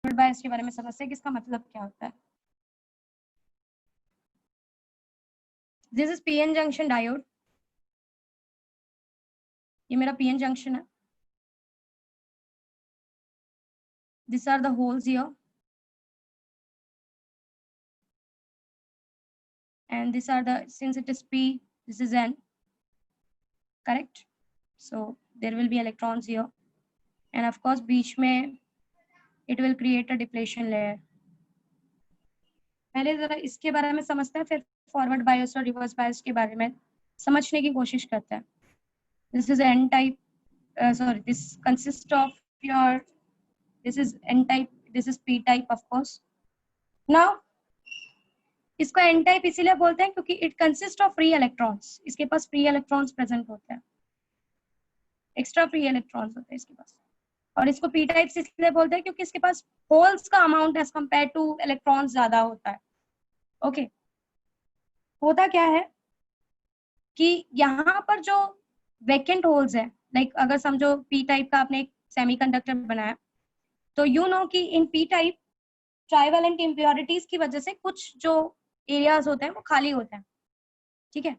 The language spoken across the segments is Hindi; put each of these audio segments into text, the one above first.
फॉरवर्ड बायस के बारे में समझते हैं कि इसका मतलब क्या होता है। This is PN junction diode, ये मेरा पीएन जंक्शन है। This are the holes here and these are the, since it is p, this is n, correct? So there will be electrons here and of course बीच में it will create a depletion layer। पहले जरा इसके बारे में समझते हैं, फिर फॉरवर्ड बायस और रिवर्स बायस के बारे में समझने की कोशिश करते हैं। This is n type, sorry, this consists of your, this is n type, this is p type of course। now इसको n टाइप इसीलिए बोलते हैं क्योंकि it consist of free electrons, इसके पास फ्री इलेक्ट्रॉन्स प्रेजेंट होते हैं, एक्स्ट्रा फ्री इलेक्ट्रॉन्स होते हैं इसके पास। और इसको p टाइप इसलिए बोलते हैं क्योंकि इसके पास होल्स का amount as compare to electrons ज्यादा होता है। ओके, होता क्या है कि यहाँ पर जो वैकेंट होल्स है, लाइक अगर समझो p टाइप का आपने एक सेमीकंडक्टर बनाया, तो यू नो कि इन p टाइप ट्राइवेलेंट इम्प्योरिटीज की वजह से कुछ जो एरियाज होते हैं वो खाली होते हैं, ठीक है,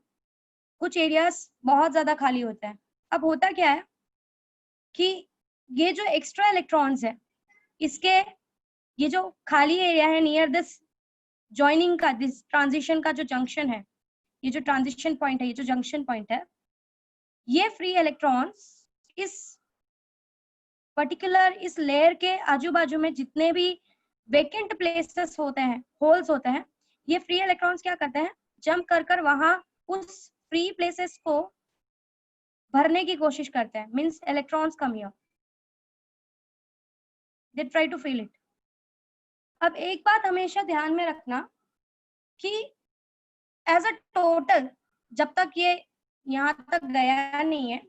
कुछ एरियाज बहुत ज्यादा खाली होते हैं। अब होता क्या है कि ये जो एक्स्ट्रा इलेक्ट्रॉन्स है, इसके ये जो खाली एरिया है नियर दिस जॉइनिंग का, दिस ट्रांजिशन का जो जंक्शन है, ये जो ट्रांजिशन पॉइंट है, ये जो जंक्शन पॉइंट है, ये फ्री इलेक्ट्रॉन्स इस पर्टिकुलर इस लेयर के आजू बाजू में जितने भी वेकेंट प्लेसेस होते हैं, होल्स होते हैं, ये फ्री इलेक्ट्रॉन्स क्या करते हैं, जंप कर कर वहां उस फ्री प्लेसेस को भरने की कोशिश करते हैं, means electrons come here, they try to fill it. अब एक बात हमेशा ध्यान में रखना कि एज अ टोटल जब तक ये यहाँ तक गया नहीं है,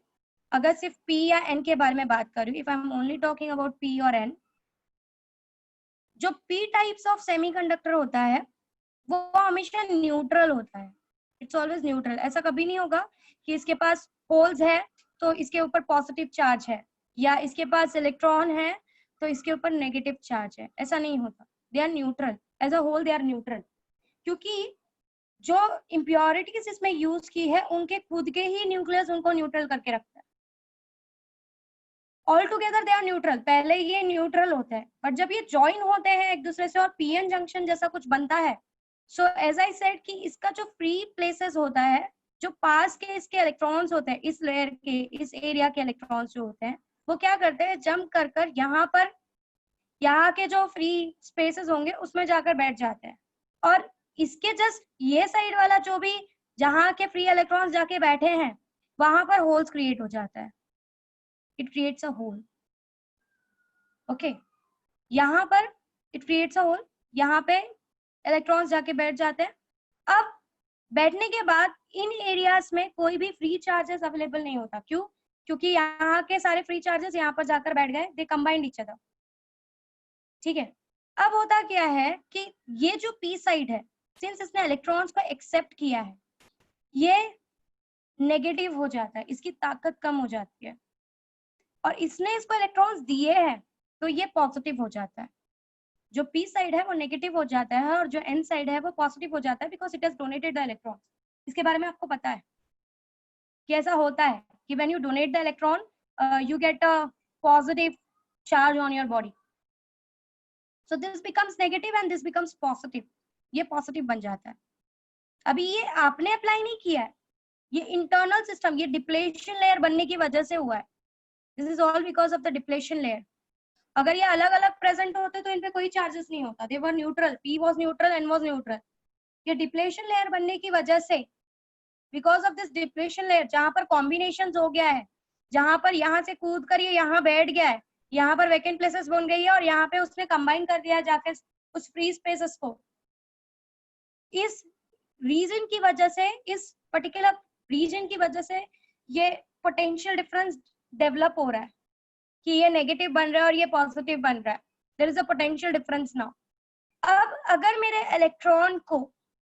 अगर सिर्फ p या n के बारे में बात कर रही हूँ, if I am only talking about p और n, जो p टाइप्स ऑफ सेमीकंडक्टर होता है वो हमेशा न्यूट्रल होता है, इट्स ऑलवेज न्यूट्रल। ऐसा कभी नहीं होगा कि इसके पास होल्स है तो इसके ऊपर पॉजिटिव चार्ज है, या इसके पास इलेक्ट्रॉन है तो इसके ऊपर नेगेटिव चार्ज है, ऐसा नहीं होता। They are neutral, as a whole they are neutral, क्योंकि जो इम्प्योरिटीज इसमें यूज की है उनके खुद के ही न्यूक्लियस उनको न्यूट्रल करके रखता है। All together they are neutral, पहले ये न्यूट्रल होते हैं, बट जब ये ज्वाइन होते हैं एक दूसरे से और पीएन जंक्शन जैसा कुछ बनता है, सो एज आई सेड कि इसका जो फ्री प्लेसेस होता है, जो पास के इसके इलेक्ट्रॉन्स होते हैं, इस लेयर के इस एरिया के इलेक्ट्रॉन्स जो होते हैं, वो क्या करते हैं, जंप कर कर यहाँ पर, यहाँ के जो फ्री स्पेसेस होंगे उसमें जाकर बैठ जाते हैं, और इसके जस्ट ये साइड वाला जो भी जहाँ के फ्री इलेक्ट्रॉन्स जाके बैठे हैं वहां पर होल्स क्रिएट हो जाता है, it creates a hole. Okay, यहाँ पर इट क्रिएट्स अ होल, यहाँ पे इलेक्ट्रॉन्स जाके बैठ जाते हैं। अब बैठने के बाद इन एरियाज में कोई भी फ्री चार्जेस अवेलेबल नहीं होता, क्यों, क्योंकि यहाँ के सारे फ्री चार्जेस यहाँ पर जाकर बैठ गए, दे कंबाइंड ईच अदर, ठीक है। अब होता क्या है कि ये जो पी साइड है, सिंस इसने इलेक्ट्रॉन्स को एक्सेप्ट किया है, ये नेगेटिव हो जाता है, इसकी ताकत कम हो जाती है, और इसने इसको इलेक्ट्रॉन्स दिए हैं तो ये पॉजिटिव हो जाता है। जो पी साइड है वो नेगेटिव हो जाता है और जो एन साइड है वो पॉजिटिव हो जाता है, because it has donated the electron. इसके बारे में आपको पता है कि ऐसा होता है कि when you donate the electron you get a positive charge on your body, so this becomes negative and this becomes positive, ये पॉजिटिव बन जाता है। अभी ये आपने अप्लाई नहीं किया है, ये इंटरनल सिस्टम, ये डिप्लेशन लेयर बनने की वजह से हुआ है, this is all because of the depletion layer. अगर ये अलग अलग प्रेजेंट होते तो इन पे कोई चार्जेस नहीं होता, they were neutral, p was neutral, n was neutral. ये डिप्लेशन लेयर बनने की वजह से, because of this depletion layer, जहां पर कॉम्बिनेशन हो गया है, जहां पर यहाँ से कूद कर ये यहाँ बैठ गया है, यहाँ पर वैकेंट प्लेसेस बन गई है और यहाँ पे उसने कंबाइन कर दिया जाके उस फ्री स्पेसेस को, इस रीजन की वजह से, इस पर्टिकुलर रीजन की वजह से ये पोटेंशियल डिफरेंस डेवलप हो रहा है कि ये नेगेटिव बन रहा है और ये पॉजिटिव बन रहा है, there is a potential difference now. अब अगर मेरे इलेक्ट्रॉन को,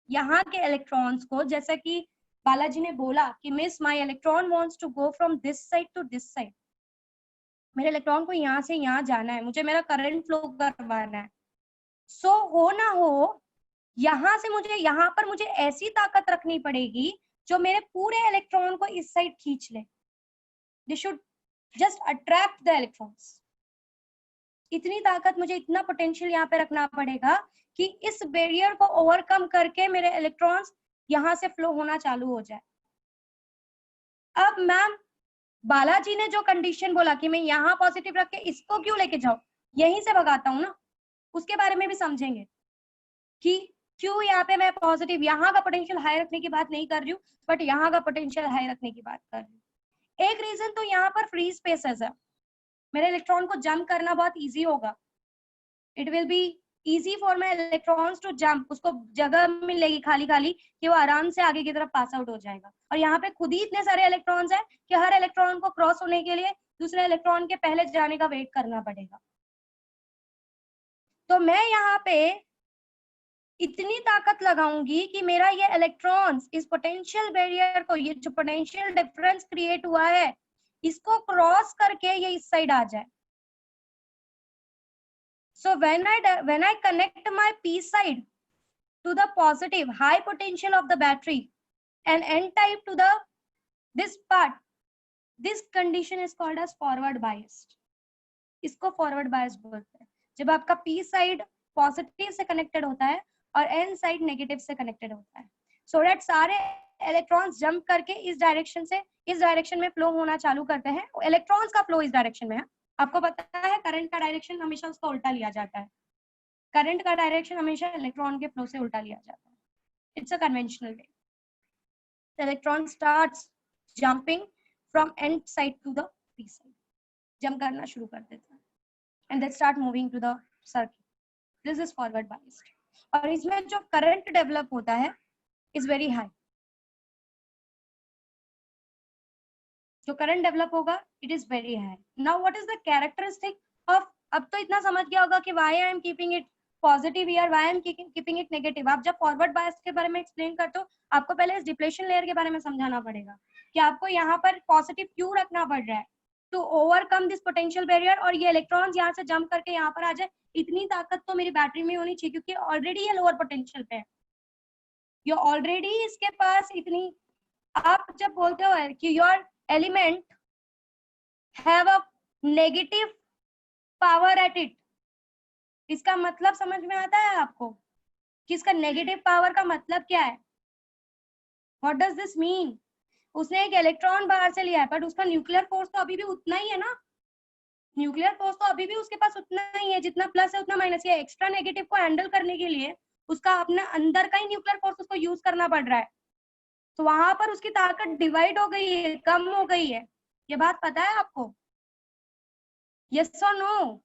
यहाँ के इलेक्ट्रॉन्स को, जैसा कि बालाजी ने बोला कि miss my electron wants to go from this side to this side, मेरे इलेक्ट्रॉन को यहाँ से यहाँ जाना है, मुझे मेरा करंट फ्लो करवाना है। सो हो ना हो, यहाँ से मुझे, यहाँ पर मुझे ऐसी ताकत रखनी पड़ेगी जो मेरे पूरे इलेक्ट्रॉन को इस साइड खींच ले। They should just attract the electrons. इतनी ताकत मुझे, इतना पोटेंशियल यहाँ पे रखना पड़ेगा कि इस बैरियर को ओवरकम करके मेरे इलेक्ट्रॉन्स यहाँ से फ्लो होना चालू हो जाए। अब मैम बालाजी ने जो कंडीशन बोला कि मैं यहाँ पॉजिटिव रख के इसको क्यों लेके जाऊं, यहीं से भगाता हूँ ना, उसके बारे में भी समझेंगे कि क्यों यहाँ पे मैं पॉजिटिव, यहाँ का पोटेंशियल हाई रखने की बात नहीं कर रही हूँ, बट यहाँ का पोटेंशियल हाई रखने की बात कर रही हूँ। एक रीजन तो यहाँ पर फ्री स्पेसेस है, मेरे इलेक्ट्रॉन को जंप करना बहुत इजी होगा। It will be easy for my electrons to jump, उसको जगह मिलेगी खाली खाली कि वो आराम से आगे की तरफ पास आउट हो जाएगा। और यहाँ पे खुद ही इतने सारे इलेक्ट्रॉन्स हैं कि हर इलेक्ट्रॉन को क्रॉस होने के लिए दूसरे इलेक्ट्रॉन के पहले जाने का वेट करना पड़ेगा। तो मैं यहाँ पे इतनी ताकत लगाऊंगी कि मेरा ये इलेक्ट्रॉन्स इस पोटेंशियल बैरियर को, ये जो पोटेंशियल डिफरेंस क्रिएट हुआ है, इसको क्रॉस करके ये इस साइड आ जाए। So when I connect my p side to the positive high potential of the battery and n type to the this part, this condition is called as forward biased. इसको forward biased बोलते हैं। जब आपका p side positive से connected होता है और n side negative से connected होता है, so that सारे इलेक्ट्रॉन्स जंप करके इस डायरेक्शन से इस डायरेक्शन में फ्लो होना चालू करते हैं। इलेक्ट्रॉन्स का फ्लो इस डायरेक्शन में है। आपको पता है करंट का डायरेक्शन हमेशा उसका उल्टा लिया जाता है। करंट का डायरेक्शन हमेशा इलेक्ट्रॉन के फ्लो से उल्टा लिया जाता है। It's a conventional way. The electron starts jumping from N side to the P side, jump करना शुरू कर देता है and they start moving to the circuit. This is forward biased. और इसमें जो करंट डेवलप होता है इज वेरी हाई। जो करंट डेवलप होगा it is very high. Now what is the characteristic of, अब तो इतना समझ गया होगा कि why I am keeping it positive here, why I am keeping it negative. आप जब फॉरवर्ड बायस के बारे में एक्सप्लेन करते हो, आपको पहले इस डिप्लेशन लेयर के बारे में समझाना पड़ेगा कि आपको यहाँ पर पॉजिटिव क्यों रखना पड़ रहा है, to overcome this potential barrier, और ये इलेक्ट्रॉन्स यहाँ से जंप करके यहाँ पर आ जाए। इतनी ताकत तो मेरी बैटरी में होनी चाहिए क्योंकि ऑलरेडी ये लोअर पोटेंशियल पे है, ये ऑलरेडी इसके पास इतनी। आप जब बोलते हो कि your element have a negative power at it, इसका मतलब समझ में आता है आपको कि इसका नेगेटिव पावर का मतलब क्या है? What does this mean? उसने एक इलेक्ट्रॉन बाहर से लिया है बट उसका न्यूक्लियर फोर्स तो अभी भी उतना ही है ना। न्यूक्लियर फोर्स तो अभी भी उसके पास उतना ही है, जितना प्लस है उतना माइनस है। एक्स्ट्रा नेगेटिव को हैंडल करने के लिए उसका अपना अंदर का ही न्यूक्लियर फोर्स उसको यूज करना पड़ रहा है। तो वहां पर उसकी ताकत डिवाइड हो गई है, कम हो गई है। ये बात पता है आपको? यस और नो?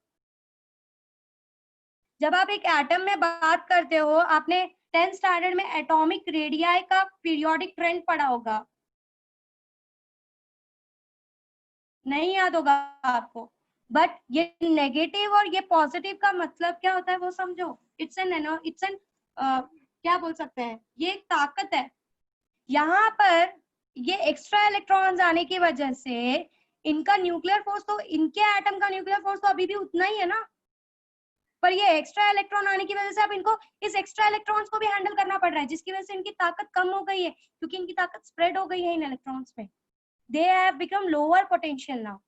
जब आप एक एटम में बात करते हो, आपने 10th स्टैंडर्ड में एटॉमिक रेडियाई का पीरियोडिक ट्रेंड पढ़ा होगा, नहीं याद होगा आपको। बट ये नेगेटिव और ये पॉजिटिव का मतलब क्या होता है वो समझो। इट्स एन क्या बोल सकते हैं, ये एक ताकत है। यहाँ पर ये एक्स्ट्रा इलेक्ट्रॉन्स आने की वजह से इनका न्यूक्लियर फोर्स तो, इनके एटम का न्यूक्लियर फोर्स तो अभी भी उतना ही है ना, पर ये एक्स्ट्रा इलेक्ट्रॉन आने की वजह से अब इनको इस एक्स्ट्रा इलेक्ट्रॉन्स को भी हैंडल करना पड़ रहा है, जिसकी वजह से इनकी ताकत कम हो गई है क्योंकि इनकी ताकत स्प्रेड हो गई है इन इलेक्ट्रॉन्स पे। दे have become lower potential now.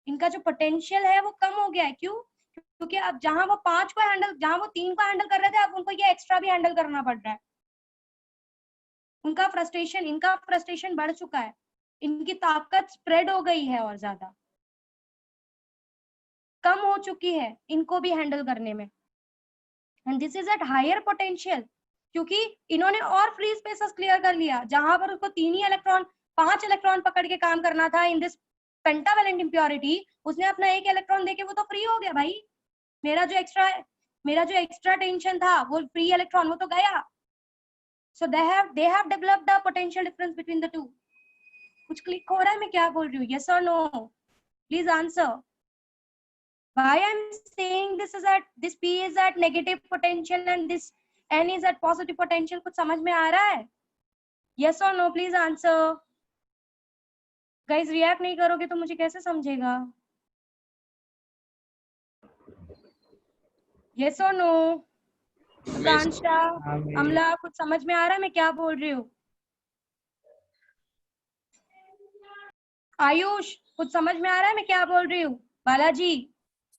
इनका जो पोटेंशियल है वो कम हो गया है। क्यों? क्योंकि अब जहां वो 5 को हैंडल, जहां वो 3 को हैंडल कर रहे थे, अब उनको ये एक्स्ट्रा भी हैंडल करना पड़ रहा है। इनका फ्रस्ट्रेशन बढ़ चुका है, इनकी ताकत स्प्रेड हो गई है और ज्यादा कम हो चुकी है इनको भी हैंडल करने में। And this is at higher potential क्योंकि इन्होंने और फ्री स्पेसेस क्लियर कर लिया। जहां पर उसको 5 इलेक्ट्रॉन पकड़ के काम करना था इन दिस पेंटावेलेंट इम्प्योरिटी, उसने अपना एक इलेक्ट्रॉन देके वो तो फ्री हो गया भाई। मेरा जो एक्स्ट्रा टेंशन था वो फ्री इलेक्ट्रॉन, वो तो गया। So they have developed the potential difference between the two. कुछ क्लिक हो रहा है मैं क्या बोल रही हूँ? यस और no? Please answer. Why I'm saying this P is at negative potential and this N is at positive potential, कुछ समझ में आ रहा है? Yes or no? Please answer. Guys, react नहीं करोगे तो मुझे कैसे समझेगा? यस और नो? Miss. आकांक्षा, अमला, कुछ समझ में आ रहा है मैं क्या बोल रही हूँ? आयुष, कुछ समझ में आ रहा है मैं क्या बोल रही हूँ? Balaji,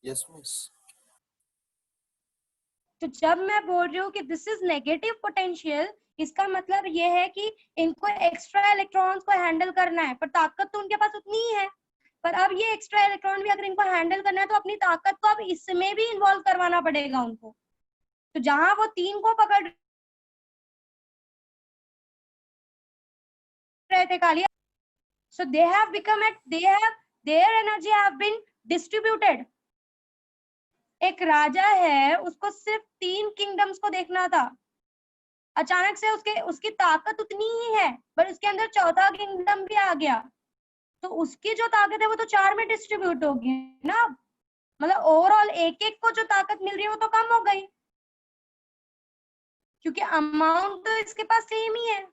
Yes, miss. तो जब मैं बोल रही हूँ कि दिस इज नेगेटिव पोटेंशियल, इसका मतलब ये है कि इनको एक्स्ट्रा इलेक्ट्रॉन्स को हैंडल करना है, पर ताकत तो उनके पास उतनी ही है। पर अब ये एक्स्ट्रा इलेक्ट्रॉन भी अगर इनको हैंडल करना है तो अपनी ताकत को अब इसमें भी इन्वॉल्व करवाना पड़ेगा उनको। तो जहां वो 3 को पकड़ रहे थे Kaliya, so they have become at their energy have been distributed। एक राजा है, उसको सिर्फ 3 किंगडम्स को देखना था, अचानक से उसकी ताकत उतनी ही है, पर उसके अंदर चौथा किंगडम भी आ गया, तो उसकी जो ताकत है वो तो 4 में डिस्ट्रीब्यूट होगी ना। मतलब ओवरऑल एक एक को जो ताकत मिल रही है वो तो कम हो गई, क्योंकि अमाउंट तो इसके पास सेम ही है।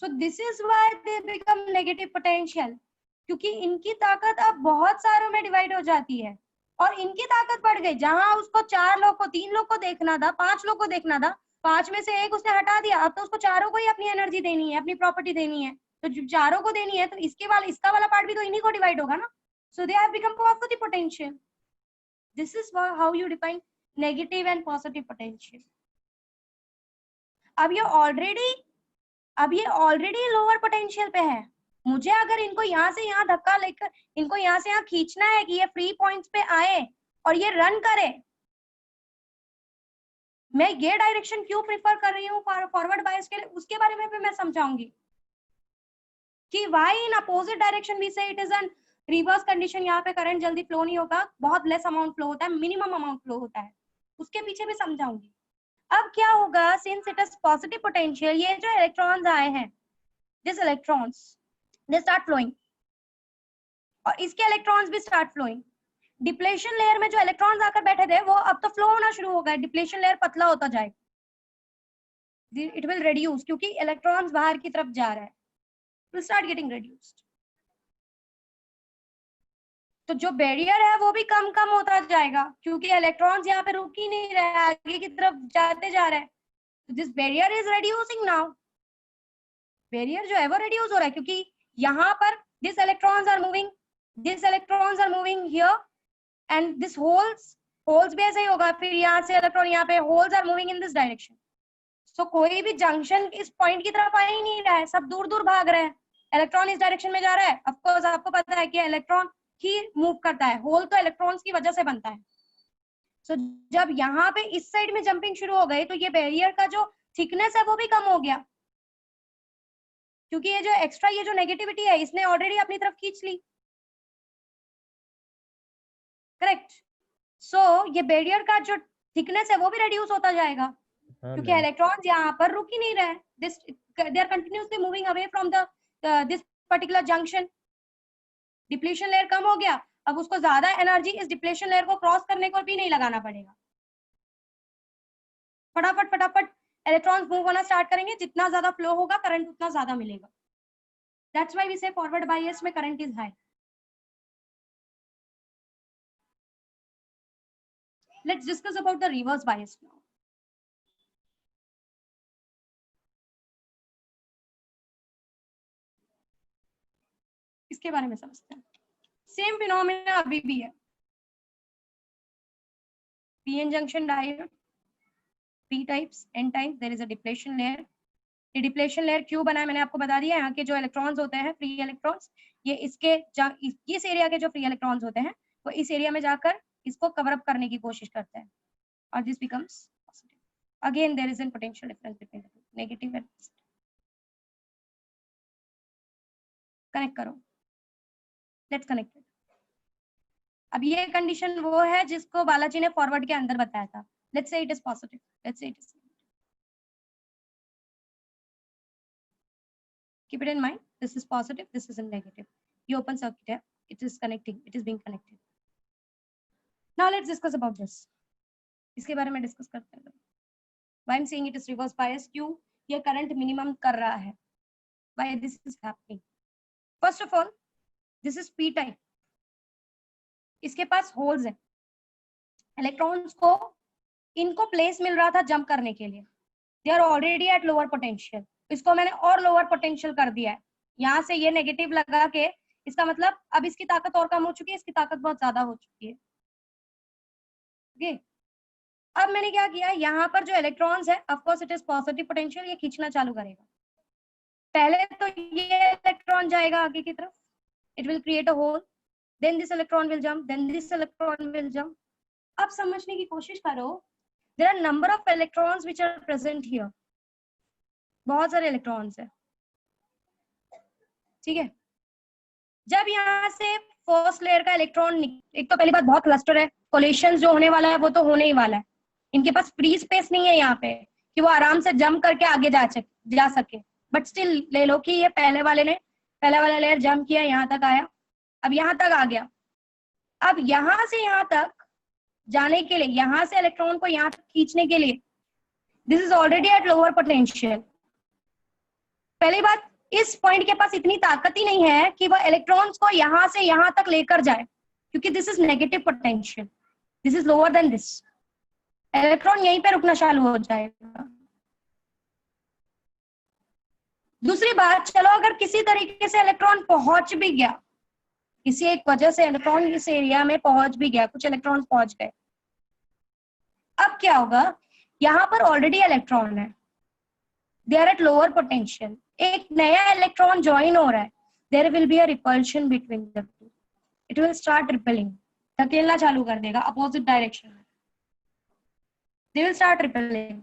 सो this is why they become negative potential, क्योंकि इनकी ताकत अब बहुत सारों में डिवाइड हो जाती है और इनकी ताकत बढ़ गई। जहां उसको 4 लोग को 3 लोग को देखना था, 5 लोग को देखना था, 5 में से एक उसने हटा दिया, अब तो उसको चारों को ही अपनी एनर्जी देनी है, अपनी प्रॉपर्टी देनी है। तो जो चारों को देनी है तो इसका वाला पार्ट भी तो इन्हीं को डिवाइड होगा ना। So they have become positive potential. This is how you define negative and positive potential. अब ये ऑलरेडी लोअर पोटेंशियल पे है। मुझे अगर इनको यहाँ से यहाँ धक्का लेकर इनको यहाँ से यहाँ खींचना है कि ये फ्री पॉइंट्स पे आए और ये रन करे, मैं ये डायरेक्शन क्यों प्रिफर कर रही हूँ फॉरवर्ड बायस के लिए, उसके बारे में भी मैं समझाऊंगी कि why in opposite direction we say it is an reverse condition. यहाँ पे करंट जल्दी फ्लो नहीं होगा, बहुत लेस अमाउंट फ्लो होता है, मिनिमम अमाउंट फ्लो होता है, उसके पीछे भी समझाऊंगी। अब क्या होगा, since it is positive potential, ये जो इलेक्ट्रॉन्स आए हैं, this electrons they start flowing और इसके इलेक्ट्रॉन्स भी स्टार्ट फ्लोइंग। डिप्लेशन लेयर में जो इलेक्ट्रॉन्स आकर बैठे थे वो अब तो फ्लो होना शुरू हो गए, डिप्लेशन लेयर पतला होता जाएगा, इट विल रिड्यूस, क्योंकि इलेक्ट्रॉन्स बाहर की तरफ जा रहा है, विल स्टार्ट गेटिंग रिड्यूस्ड। तो जो बैरियर है वो भी कम कम होता जाएगा, क्योंकि इलेक्ट्रॉन्स यहाँ पे रुक ही नहीं रहे, आगे की तरफ जाते जा रहे हैं। तो this barrier is reducing now, barrier जो है वो रिड्यूस हो रहा है, क्योंकि यहाँ पर this electrons are moving here and this holes भी ऐसे ही होगा, फिर यहाँ से इलेक्ट्रॉन यहाँ पे, holes are moving in this direction. So कोई भी जंक्शन इस पॉइंट की तरफ आ ही नहीं रहा है, सब दूर दूर भाग रहे हैं। इलेक्ट्रॉन इस डायरेक्शन में जा रहा है, ऑफ कोर्स आपको पता है कि इलेक्ट्रॉन ही मूव करता है, होल तो इलेक्ट्रॉन्स की वजह से बनता है। सो जब यहाँ पे इस साइड में जंपिंग शुरू हो गई तो ये बैरियर का जो थिकनेस है वो भी कम हो गया, क्योंकि ये जो नेगेटिविटी है इसने ऑलरेडी अपनी तरफ खींच ली। करेक्ट। सो ये बैरियर का जो थिकनेस है वो भी रिड्यूस होता जाएगा, क्योंकि इलेक्ट्रॉन्स यहाँ पर रुक ही नहीं रहे, they are continuously moving away from this particular junction. Depletion layer कम हो गया, अब उसको ज्यादा एनर्जी इस डिप्लीशन लेयर को क्रॉस करने को भी नहीं लगाना पड़ेगा, फटाफट फटाफट इलेक्ट्रॉन्स मूव होना स्टार्ट करेंगे, जितना ज्यादा फ्लो होगा करंट उतना ज्यादा मिलेगा। दैट्स व्हाई वी से फॉरवर्ड बायस में current is high. Let's discuss about the reverse bias now. इसके बारे में समझते हैं। सेम फिनोमेना अभी भी है, PN junction diode, P types, N type, there is a depletion layer. ये डिप्लेशन लेयर क्यों बना है मैंने आपको बता दिया। यहाँ के जो इलेक्ट्रॉन्स होते हैं, फ्री इलेक्ट्रॉन्स, ये इस एरिया के जो फ्री इलेक्ट्रॉन्स होते हैं वो इस एरिया में जाकर इसको कवर अप करने की कोशिश करते हैं और this becomes positive. Again there is an potential difference between negative and positive. Connect करो, लेट्स कनेक्ट। अब ये कंडीशन वो है जिसको बालाजी ने फॉरवर्ड के अंदर बताया था। Let's say it is positive, let's say it is, keep it in mind, this is positive, this is a negative. ये open circuit है, it is connecting, it is being connected. Now let's discuss about this. इसके बारे में डिस्कस करते हैं। Why I'm saying it is reverse bias, क्यों ये करंट मिनिमम कर रहा है, why this is happening? First of all, this is p type, इसके पास होल्स है, इलेक्ट्रॉन्स को इनको प्लेस मिल रहा था जंप करने के लिए, they are already at lower potential. इसको मैंने और लोअर पोटेंशियल कर दिया है, यहाँ से ये नेगेटिव लगा के, इसका मतलब अब इसकी ताकत और कम हो चुकी है, इसकी ताकत बहुत ज्यादा हो चुकी है। okay? अब मैंने क्या किया, यहाँ पर जो इलेक्ट्रॉन्स है, of course it is positive potential, ये खींचना चालू करेगा। पहले तो ये इलेक्ट्रॉन जाएगा आगे की तरफ, it will create a hole, then this electron will jump, then this electron will jump. अब समझने की कोशिश करो, there are number of electrons which are present here, बहुत सारे इलेक्ट्रॉन्स है, ठीक है। जब यहाँ से फर्स्ट लेयर का इलेक्ट्रॉन, एक तो पहली बात बहुत क्लस्टर है, कोलिशंस जो होने वाला है वो तो होने ही वाला है, इनके पास फ्री स्पेस नहीं है यहाँ पे कि वो आराम से जंप करके आगे जा सके, बट स्टिल ले लो कि ये पहले वाला लेयर जंप किया, यहाँ तक आया, अब यहाँ तक आ गया। अब यहाँ से यहाँ तक जाने के लिए, यहाँ से इलेक्ट्रॉन को यहाँ तक खींचने के लिए, this is already at lower potential. पहली बात, इस पॉइंट के पास इतनी ताकत ही नहीं है कि वह इलेक्ट्रॉन्स को यहाँ से यहाँ तक लेकर जाए, क्योंकि this is negative potential, this is lower than this, electron यहीं पे रुकना चालू हो जाएगा। दूसरी बात, चलो अगर किसी तरीके से इलेक्ट्रॉन पहुंच भी गया, किसी एक वजह से इलेक्ट्रॉन इस एरिया में पहुंच भी गया, कुछ इलेक्ट्रॉन पहुंच गए, अब क्या होगा, यहाँ पर ऑलरेडी इलेक्ट्रॉन है, they are at lower potential, एक नया इलेक्ट्रॉन ज्वाइन हो रहा है, there will be a repulsion between the two, it will start repelling, धकेलना चालू कर देगा अपोजिट डायरेक्शन में, they will start repelling.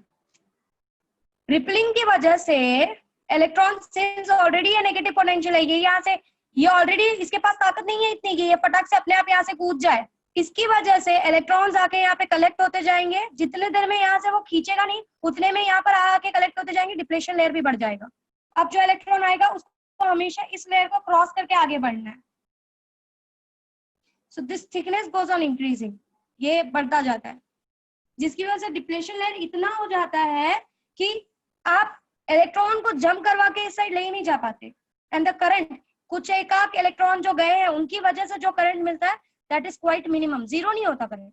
Repelling की वजह से इलेक्ट्रॉन सिंस ऑलरेडी ये नेगेटिव पोटेंशियल है, ये यहाँ से, ये ऑलरेडी इसके पास ताकत नहीं है इतनी कि ये फटाक से अपने आप यहाँ से कूद जाए, इसकी वजह से इलेक्ट्रॉन्स आके यहाँ पे कलेक्ट होते जाएंगे, जितने देर में यहाँ से वो खींचेगा नहीं उतने में यहाँ पर आके कलेक्ट होते जाएंगे, डिप्लेशन लेयर भी बढ़ जाएगा। अब जो इलेक्ट्रॉन आएगा उसको हमेशा इस लेयर को क्रॉस करके आगे बढ़ना है, so this thickness goes on increasing, ये बढ़ता जाता है, जिसकी वजह से डिप्लेशन लेयर इतना हो जाता है कि आप इलेक्ट्रॉन को जंप करवा के इस साइड ले ही नहीं जा पाते, एंड द करंट, कुछ एकाक इलेक्ट्रॉन जो गए हैं उनकी वजह से जो करंट मिलता है that is quite minimum, zero नहीं होता करंट,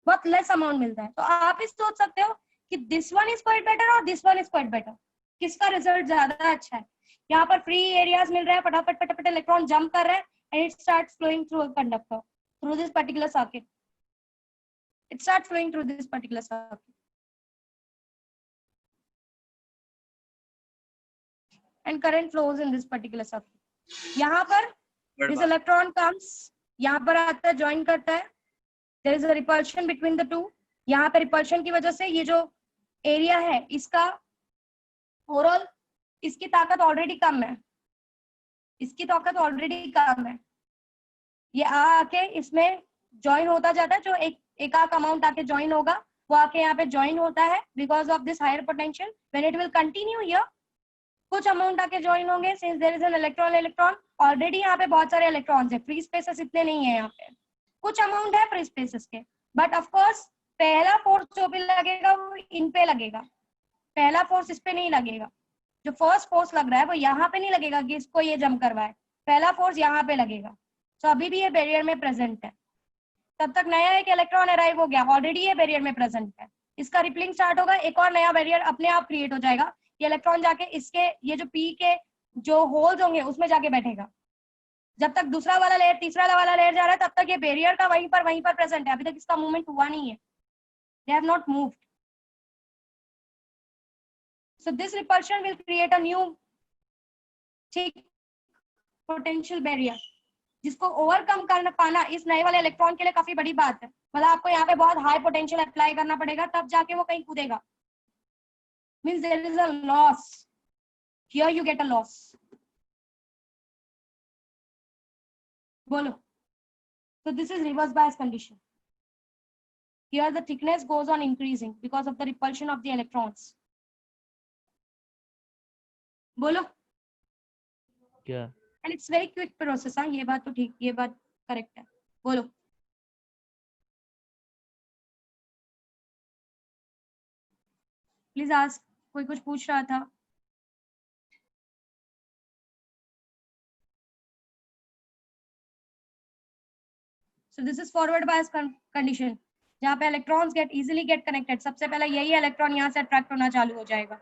बहुत लेस अमाउंट मिलता है। तो आप इस सोच सकते हो कि this one is quite better और this one is quite better, किसका रिजल्ट ज्यादा अच्छा है। यहाँ पर फ्री एरियाज मिल रहे हैं, फटाफट फटाफट इलेक्ट्रॉन जंप कर रहे हैं, and it starts flowing through conductor, through this particular circuit, it starts flowing through this particular circuit, and current flows in this particular circuit। यहाँ पर this electron comes, यहाँ पर आता है, ज्वाइन करता है, there is a repulsion between the two, यहाँ पे रिपल्शन की वजह से ये जो एरिया है इसका ओवरऑल, इसकी ताकत ऑलरेडी कम है, इसकी ताकत ऑलरेडी कम है, ये आके इसमें ज्वाइन होता जाता है, जो एक आक अमाउंट आके ज्वाइन होगा वो आके यहाँ पे ज्वाइन होता है, because of this higher potential, when it will continue here, कुछ अमाउंट आके ज्वाइन होंगे, since there is an electron already यहाँ पे बहुत सारे इलेक्ट्रॉन्स है, फ्री स्पेसेस इतने नहीं है यहाँ पे, कुछ अमाउंट है फ्री स्पेसेस के, बट ऑफ कोर्स पहला फोर्स जो भी लगेगा वो इन पे लगेगा, पहला फोर्स इस पे नहीं लगेगा, जो फर्स्ट फोर्स लग रहा है वो यहाँ पे नहीं लगेगा कि इसको ये जंप करवाए, पहला फोर्स यहाँ पे लगेगा। तो अभी भी ये बैरियर में प्रेजेंट है, तब तक नया एक इलेक्ट्रॉन अराइव हो गया, ऑलरेडी ये बैरियर में प्रेजेंट है, इसका रिपलिंग स्टार्ट होगा, एक और नया बैरियर अपने आप क्रिएट हो जाएगा, ये इलेक्ट्रॉन जाके इसके ये जो पी के जो होल्स होंगे उसमें जाके बैठेगा, जब तक दूसरा वाला लेयर तीसरा वाला लेयर जा रहा है तब तक ये बैरियर का वहीं पर प्रेजेंट है, अभी तक इसका मूवमेंट हुआ नहीं है, they have not moved. So this repulsion will create a new thick potential barrier, जिसको ओवरकम करना पाना इस नए वाले इलेक्ट्रॉन के लिए काफी बड़ी बात है, मतलब आपको यहाँ पे बहुत हाई पोटेंशियल अप्लाई करना पड़ेगा तब जाके वो कहीं कूदेगा, means there is a loss, here you get a loss। बोलो, so this is reverse bias condition, here the thickness goes on increasing because of the repulsion of the electrons। बोलो क्या? And it's very quick process, हाँ ये बात तो ठीक, ये बात करेक्ट है, बोलो। प्लीज आस्क, कोई कुछ पूछ रहा था? So this is forward bias condition, जहाँ पे इलेक्ट्रॉन्स इजीली गेट कनेक्टेड, सबसे पहले यही इलेक्ट्रॉन यहाँ से अट्रैक्ट होना चालू हो जाएगा,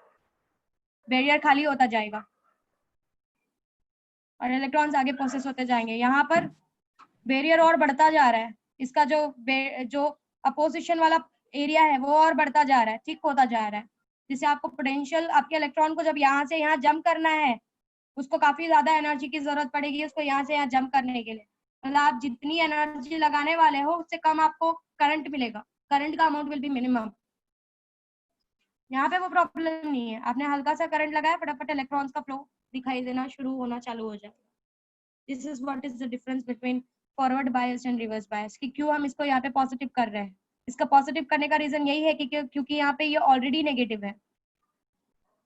बैरियर खाली होता जाएगा और इलेक्ट्रॉन्स आगे प्रोसेस होते जाएंगे। यहाँ पर बैरियर और बढ़ता जा रहा है, इसका जो अपोजिशन वाला एरिया है वो और बढ़ता जा रहा है, थिक होता जा रहा है, जिससे आपको पोटेंशियल, आपके इलेक्ट्रॉन को जब यहाँ से यहाँ जंप करना है उसको काफी ज्यादा एनर्जी की जरूरत पड़ेगी उसको यहाँ से यहाँ जंप करने के लिए। मतलब आप जितनी एनर्जी लगाने वाले हो उससे कम आपको करंट मिलेगा, करंट का अमाउंट विल बी मिनिमम। यहाँ पे वो प्रॉब्लम नहीं है, आपने हल्का सा करंट लगाया फटाफट इलेक्ट्रॉन्स का फ्लो दिखाई देना शुरू होना चालू हो जाएगा। This is what is the difference between forward bias and reverse bias, कि क्यों हम इसको यहाँ पे पॉजिटिव कर रहे हैं। इसका पॉजिटिव करने का रीजन यही है कि क्योंकि यहाँ पे ये ऑलरेडी नेगेटिव है,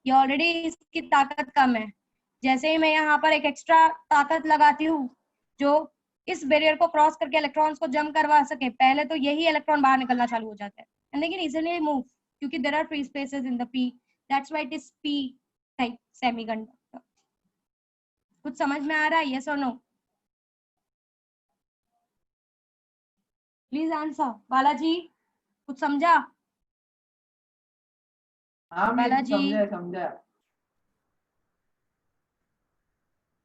ये ऑलरेडी इसकी ताकत कम है। जैसे ही मैं यहाँ पर एक एक्स्ट्रा ताकत लगाती हूँ जो इस बैरियर को क्रॉस करके इलेक्ट्रॉन्स को जंप करवा सके, पहले तो यही इलेक्ट्रॉन बाहर निकलना चालू हो जाता है एंड लेकिन इजीली मूव, क्योंकि there are free spaces in the P, that's why it is P type semiconductor. कुछ समझ में आ रहा है, यस और नो? Please answer. बालाजी कुछ समझा? बालाजी समझा।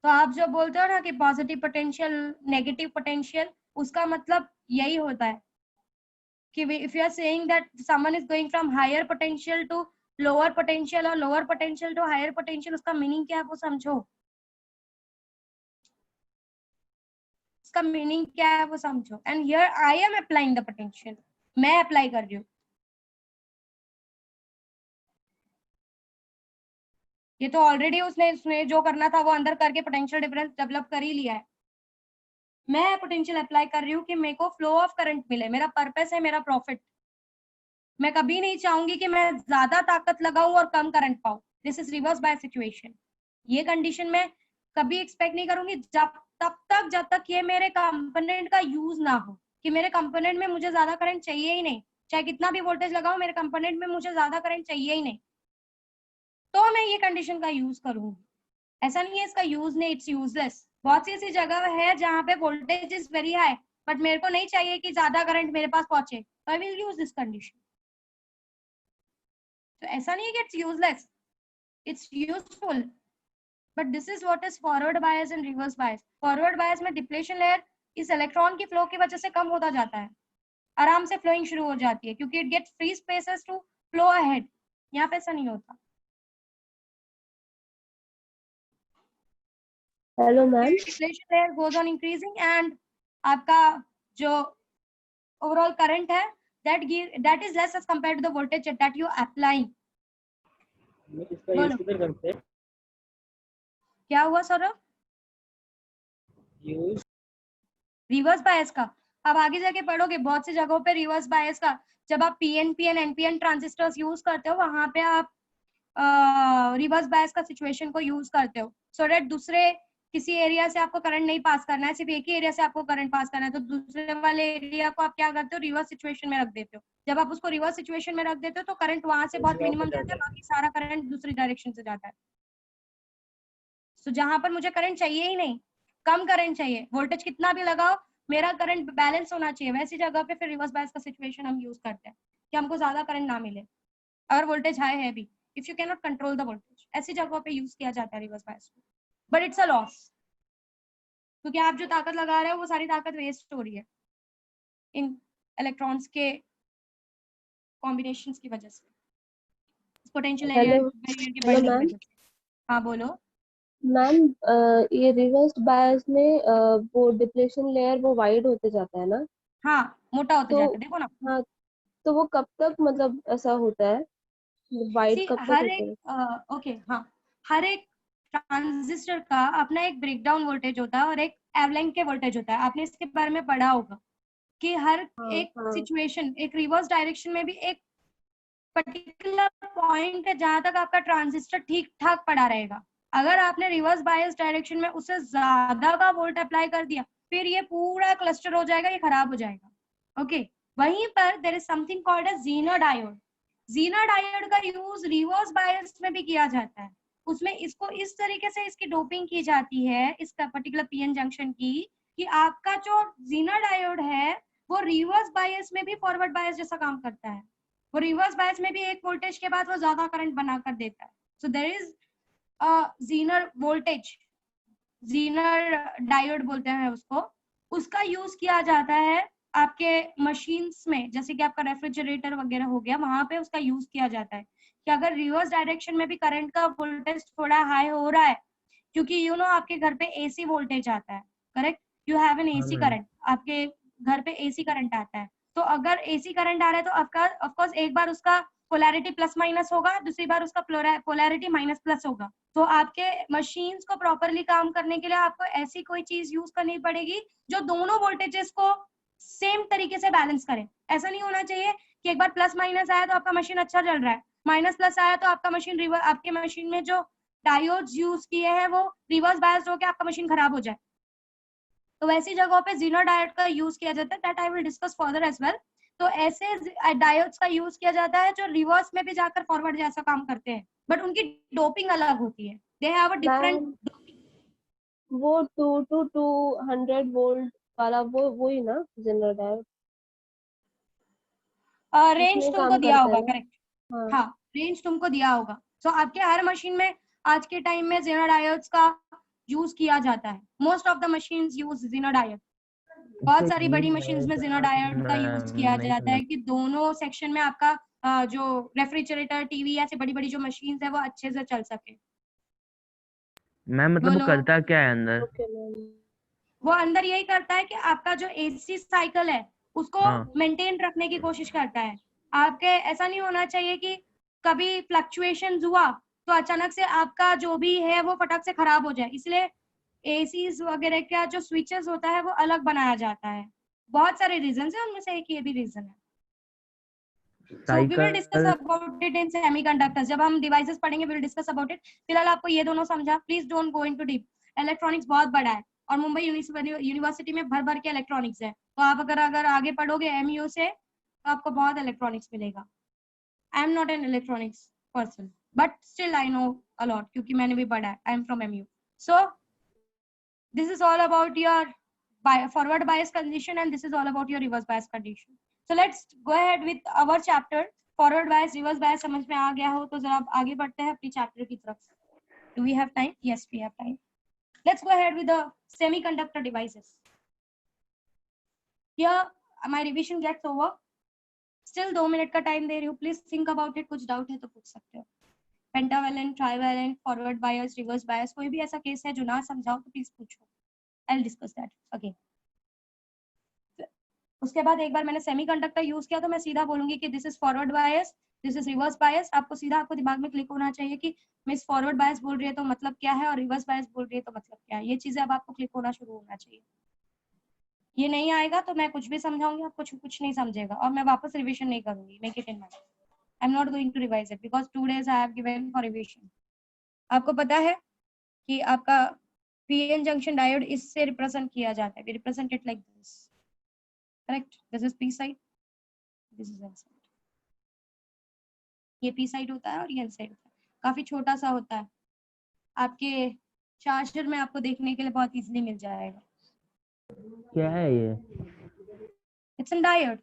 तो आप जो बोलते हो ना कि पॉजिटिव पोटेंशियल नेगेटिव पोटेंशियल, उसका मतलब यही होता है कि if you are saying that someone is going from higher potential to lower potential और lower potential to higher potential, उसका मीनिंग क्या है वो समझो, उसका मीनिंग क्या है वो समझो। And here I am applying the potential, मैं अप्लाई कर रही हूँ। ये तो ऑलरेडी उसने जो करना था वो अंदर करके पोटेंशियल डिफरेंस डेवलप कर ही लिया है। मैं पोटेंशियल अप्लाई कर रही हूँ कि मेरे को फ्लो ऑफ करंट मिले, मेरा पर्पस है मेरा प्रॉफिट। मैं कभी नहीं चाहूंगी कि मैं ज्यादा ताकत लगाऊं और कम करंट पाऊं। This is reverse bias situation. ये कंडीशन में कभी एक्सपेक्ट नहीं करूंगी जब तक ये मेरे कंपोनेंट का यूज ना हो, कि मेरे कंपोनेंट में मुझे ज्यादा करंट चाहिए ही नहीं, चाहे कितना भी वोल्टेज लगाऊं मेरे कंपोनेंट में मुझे ज्यादा करंट चाहिए ही नहीं, तो मैं ये कंडीशन का यूज करूंगी। ऐसा नहीं है इसका यूज नहीं, इट्स यूजलेस। बहुत सी ऐसी जगह है जहां पे voltage is very high but मेरे को नहीं चाहिए कि ज्यादा करंट मेरे पास पहुंचे, तो I will use this condition. तो ऐसा नहीं है कि it's useless, it's useful, but this is what is forward bias and reverse bias. Forward bias में डिप्लेशन लेयर इस इलेक्ट्रॉन की फ्लो की वजह से कम होता जाता है, आराम से फ्लोइंग शुरू हो जाती है क्योंकि it gets free spaces to flow ahead. यहाँ पे ऐसा नहीं होता। Hello ma'am. Depletion layer goes on increasing and आपका जो ओवरऑल करंट है that is less as compared to the voltage that you applying। इसका यूज किधर करते हैं? क्या हुआ सौरभ? यूज रिवर्स बायस का अब आगे जाके पढ़ोगे बहुत सी जगहों पे रिवर्स बायस का। जब आप PNP and NPN transistors use करते हो वहां पे आप रिवर्स बायस का सिचुएशन को यूज करते हो सो दैट दूसरे किसी एरिया से आपको करंट नहीं पास करना है, सिर्फ एक ही एरिया से आपको करंट पास करना है, तो दूसरे वाले एरिया को आप क्या करते हो, रिवर्स सिचुएशन में रख देते हो। जब आप उसको रिवर्स सिचुएशन में रख देते हो तो करंट वहां से बहुत मिनिमम जाता है, बाकी सारा करंट दूसरी डायरेक्शन से जाता है। तो जहां पर मुझे करंट चाहिए ही नहीं, कम करंट चाहिए, वोल्टेज कितना भी लगाओ मेरा करंट बैलेंस होना चाहिए, वैसी जगह पे फिर रिवर्स बायस का सिचुएशन हम यूज करते हैं कि हमको ज्यादा करंट ना मिले अगर वोल्टेज हाई है भी, if you can not control the voltage, ऐसी जगहों पे यूज किया जाता है रिवर्स बायस को। बट इट्स अ लॉस, क्योंकि आप जो ताकत लगा रहे हो वो सारी ताकत वेस्ट हो रही है इन इलेक्ट्रॉन्स के कॉम्बिनेशंस की वजह से, पोटेंशियल हेलो बैरियर की हेलो बढ़ने की मैम। वजह से। हाँ बोलो। मैम ये रिवर्स बायस में वो डिप्लेशन लेयर वो वाइड होते जाता है ना? हाँ मोटा होते तो जाता है, देखो ना। हाँ, तो वो कब तक मतलब ऐसा होता है, वाइड सी कब तक हर होता है? एक ओके हाँ, हर एक ट्रांजिस्टर का अपना एक ब्रेकडाउन वोल्टेज होता है और एक एवलाइन के वोल्टेज होता है। आपने इसके बारे में पढ़ा होगा कि हर हाँ एक हाँ सिचुएशन, एक रिवर्स डायरेक्शन में भी एक पर्टिकुलर पॉइंट है जहां तक आपका ट्रांजिस्टर ठीक ठाक पड़ा रहेगा। अगर आपने रिवर्स बायस डायरेक्शन में उससे ज्यादा का वोल्ट अप्लाई कर दिया फिर ये पूरा क्लस्टर हो जाएगा, ये खराब हो जाएगा। ओके वहीं पर there is something called as Zener diode. Zener diode का यूज रिवर्स बायस में भी किया जाता है। उसमें इसको इस तरीके से इसकी डोपिंग की जाती है इसका पर्टिकुलर पीएन जंक्शन की, कि आपका जो ज़ीनर डायोड है वो रिवर्स बायस में भी फॉरवर्ड बायस जैसा काम करता है। वो रिवर्स बायस में भी एक वोल्टेज के बाद वो ज्यादा करंट बनाकर देता है। So there is zener voltage, zener diode बोलते हैं उसको, उसका यूज किया जाता है आपके मशीन्स में, जैसे कि आपका रेफ्रिजरेटर वगैरह हो गया, वहां पे उसका यूज किया जाता है कि अगर रिवर्स डायरेक्शन में भी करंट का वोल्टेज थोड़ा हाई हो रहा है, क्योंकि यू नो आपके घर पे एसी वोल्टेज आता है, correct, you have an AC current, आपके घर पे एसी करंट आता है, तो अगर एसी करंट आ रहा है तो आपका ऑफ कोर्स एक बार उसका पोलैरिटी प्लस माइनस होगा, दूसरी बार उसका पोलैरिटी माइनस प्लस होगा। तो आपके मशीन्स को प्रॉपरली काम करने के लिए आपको ऐसी कोई चीज यूज करनी पड़ेगी जो दोनों वोल्टेजेस को सेम तरीके से बैलेंस करे। ऐसा नहीं होना चाहिए कि एक बार प्लस माइनस आया तो आपका मशीन अच्छा चल रहा है, माइनस प्लस आया तो आपका मशीन आपके मशीन में जो डायोड्स यूज किए हैं वो रिवर्स बायस्ड होकर आपका मशीन खराब हो जाए। तो वैसी जगहों पे जीनर डायोड का यूज किया जाता है, that I will discuss further as well. तो ऐसे डायोड्स का यूज किया जाता है जो रिवर्स में भी जाकर फॉरवर्ड जैसा काम करते हैं, बट उनकी डोपिंग अलग होती है, दे हैव अ डिफरेंट। वो 2 to 200 वोल्ट वाला वो ही ना जनरल डायोड, रेंज उसमें तुमको काम दिया करता होगा, है ना। करेक्ट, हाँ हाँ रेंज तुमको दिया होगा। सो आपके हर मशीन में आज के टाइम में जीनर डायोड्स का यूज किया जाता है, most of the machines use Zener diode. बहुत सारी बड़ी मशीन्स में जीनर डायोड का यूज किया जाता है कि दोनों सेक्शन में आपका जो रेफ्रिजरेटर, टीवी, ऐसी बड़ी बड़ी जो मशीन्स है वो अच्छे से चल सके। मैम मतलब वो बोलो। करता क्या है अंदर? Okay ma'am. वो अंदर यही करता है कि आपका जो एसी साइकिल है उसको हाँ। मेंटेन रखने की कोशिश करता है। आपके ऐसा नहीं होना चाहिए कि कभी फ्लक्चुएशन हुआ तो अचानक से आपका जो भी है वो फटक से खराब हो जाए, इसलिए एसीज वगैरह का जो स्विचेस होता है वो अलग बनाया जाता है। बहुत सारे रीजन है, उनमें से एक ये भी रीजन है। So we will discuss cycle about it in semiconductors. जब हम डिवाइसेस पढ़ेंगे we will discuss about it. फिलहाल आपको ये दोनों समझा, please don't go into deep. Electronics बहुत बड़ा है और मुंबई यूनिवर्सिटी में भर भर के इलेक्ट्रॉनिक्स है, तो आप अगर आगे पढ़ोगे एमयू से तो आपको बहुत इलेक्ट्रॉनिक्स मिलेगा। आई am not an electronics person but still I know a lot, क्योंकि मैंने भी पढ़ा है, I am from MU. So this is all about your forward bias condition and this is all about your reverse bias condition. So let's go ahead with our chapter. Forward bias, reverse bias समझ में आ गया हो तो जरा आगे बढ़ते हैं अपनी चैप्टर की तरफ। Do we have time? Yes, we have time. Let's go ahead with the semiconductor devices. Here my revision gets over. Still 2 minute का टाइम दे रही हूँ, प्लीज थिंक अबाउट इट, कुछ डाउट है तो पूछ सकते हो। Pentavalent, trivalent, forward bias, reverse bias, कोई भी ऐसा केस है जो ना समझाओ तो प्लीज पूछो, I'll discuss that again. उसके बाद एक बार मैंने सेमीकंडक्टर यूज किया तो मैं सीधा बोलूंगी कि this is forward bias, this is reverse bias. आपको सीधा आपको दिमाग में क्लिक होना चाहिए कि मिस फॉरवर्ड बायस बोल रही है तो मतलब क्या है और रिवर्स बायस बोल रही है तो मतलब क्या है। ये चीजें अब आपको क्लिक होना शुरू होना चाहिए। ये नहीं आएगा तो मैं कुछ भी समझाऊंगी, आप कुछ नहीं समझेगा और मैं वापस रिविजन नहीं करूंगी। Make it in mind, I am not going to revise it because 2 days I have given for revision. आपको पता है कि आपका पीएन जंक्शन डायोड इससे रिप्रेजेंट किया जाता है, we represent it like this, correct. This is P side, this is N side. ये पी साइड होता है और ये एन साइड होता है, काफी छोटा सा होता है, आपके चार्जर में आपको देखने के लिए बहुत इजीली मिल जाएगा। क्या है ये? इट्स एन डायोड,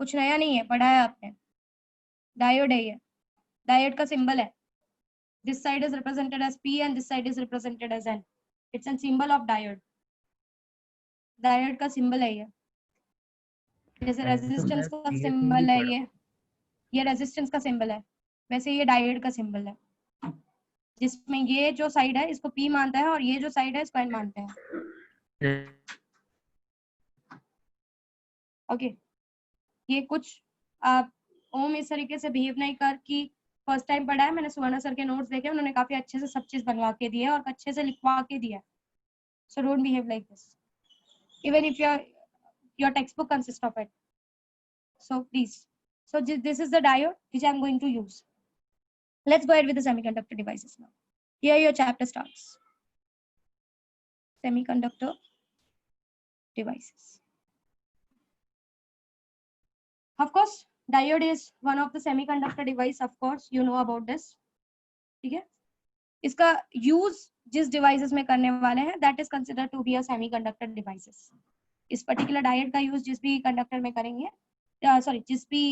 कुछ नया नहीं है, पढ़ा है आपने, डायोड है ये। डायोड का सिंबल है, this side is represented as P and this side is represented as N. It's an symbol of diode, diode का सिंबल है ये। जैसे रेजिस्टेंस का सिंबल है ये रेजिस्टेंस का सिंबल है, वैसे ये डायोड का सिंबल है, जिसमें ये जो साइड है इसको P मानता है और ये जो साइड है इसको N मानते हैं। ओके ये कुछ आप ओम इस तरीके से बिहेव नहीं कर कि फर्स्ट टाइम पढ़ा है। मैंने सुवर्ण सर के नोट्स देखे, उन्होंने काफी अच्छे से सब चीज बनवा के दिया और अच्छे से लिखवा के दिया। So don't behave like this even if your textbook consists of it. So please, so this is the diode which I am going to use. Let's go ahead with the semiconductor devices now. Here your chapter starts. Semiconductor devices. Of course, diode is one of the semiconductor device. Of course, you know about this. ठीक है? इसका use जिस devices में करने वाले हैं, that is considered to be a semiconductor devices. इस पर्टिकुलर डायोड का यूज जिस भी कंडक्टर में करेंगे, सॉरी जिस भी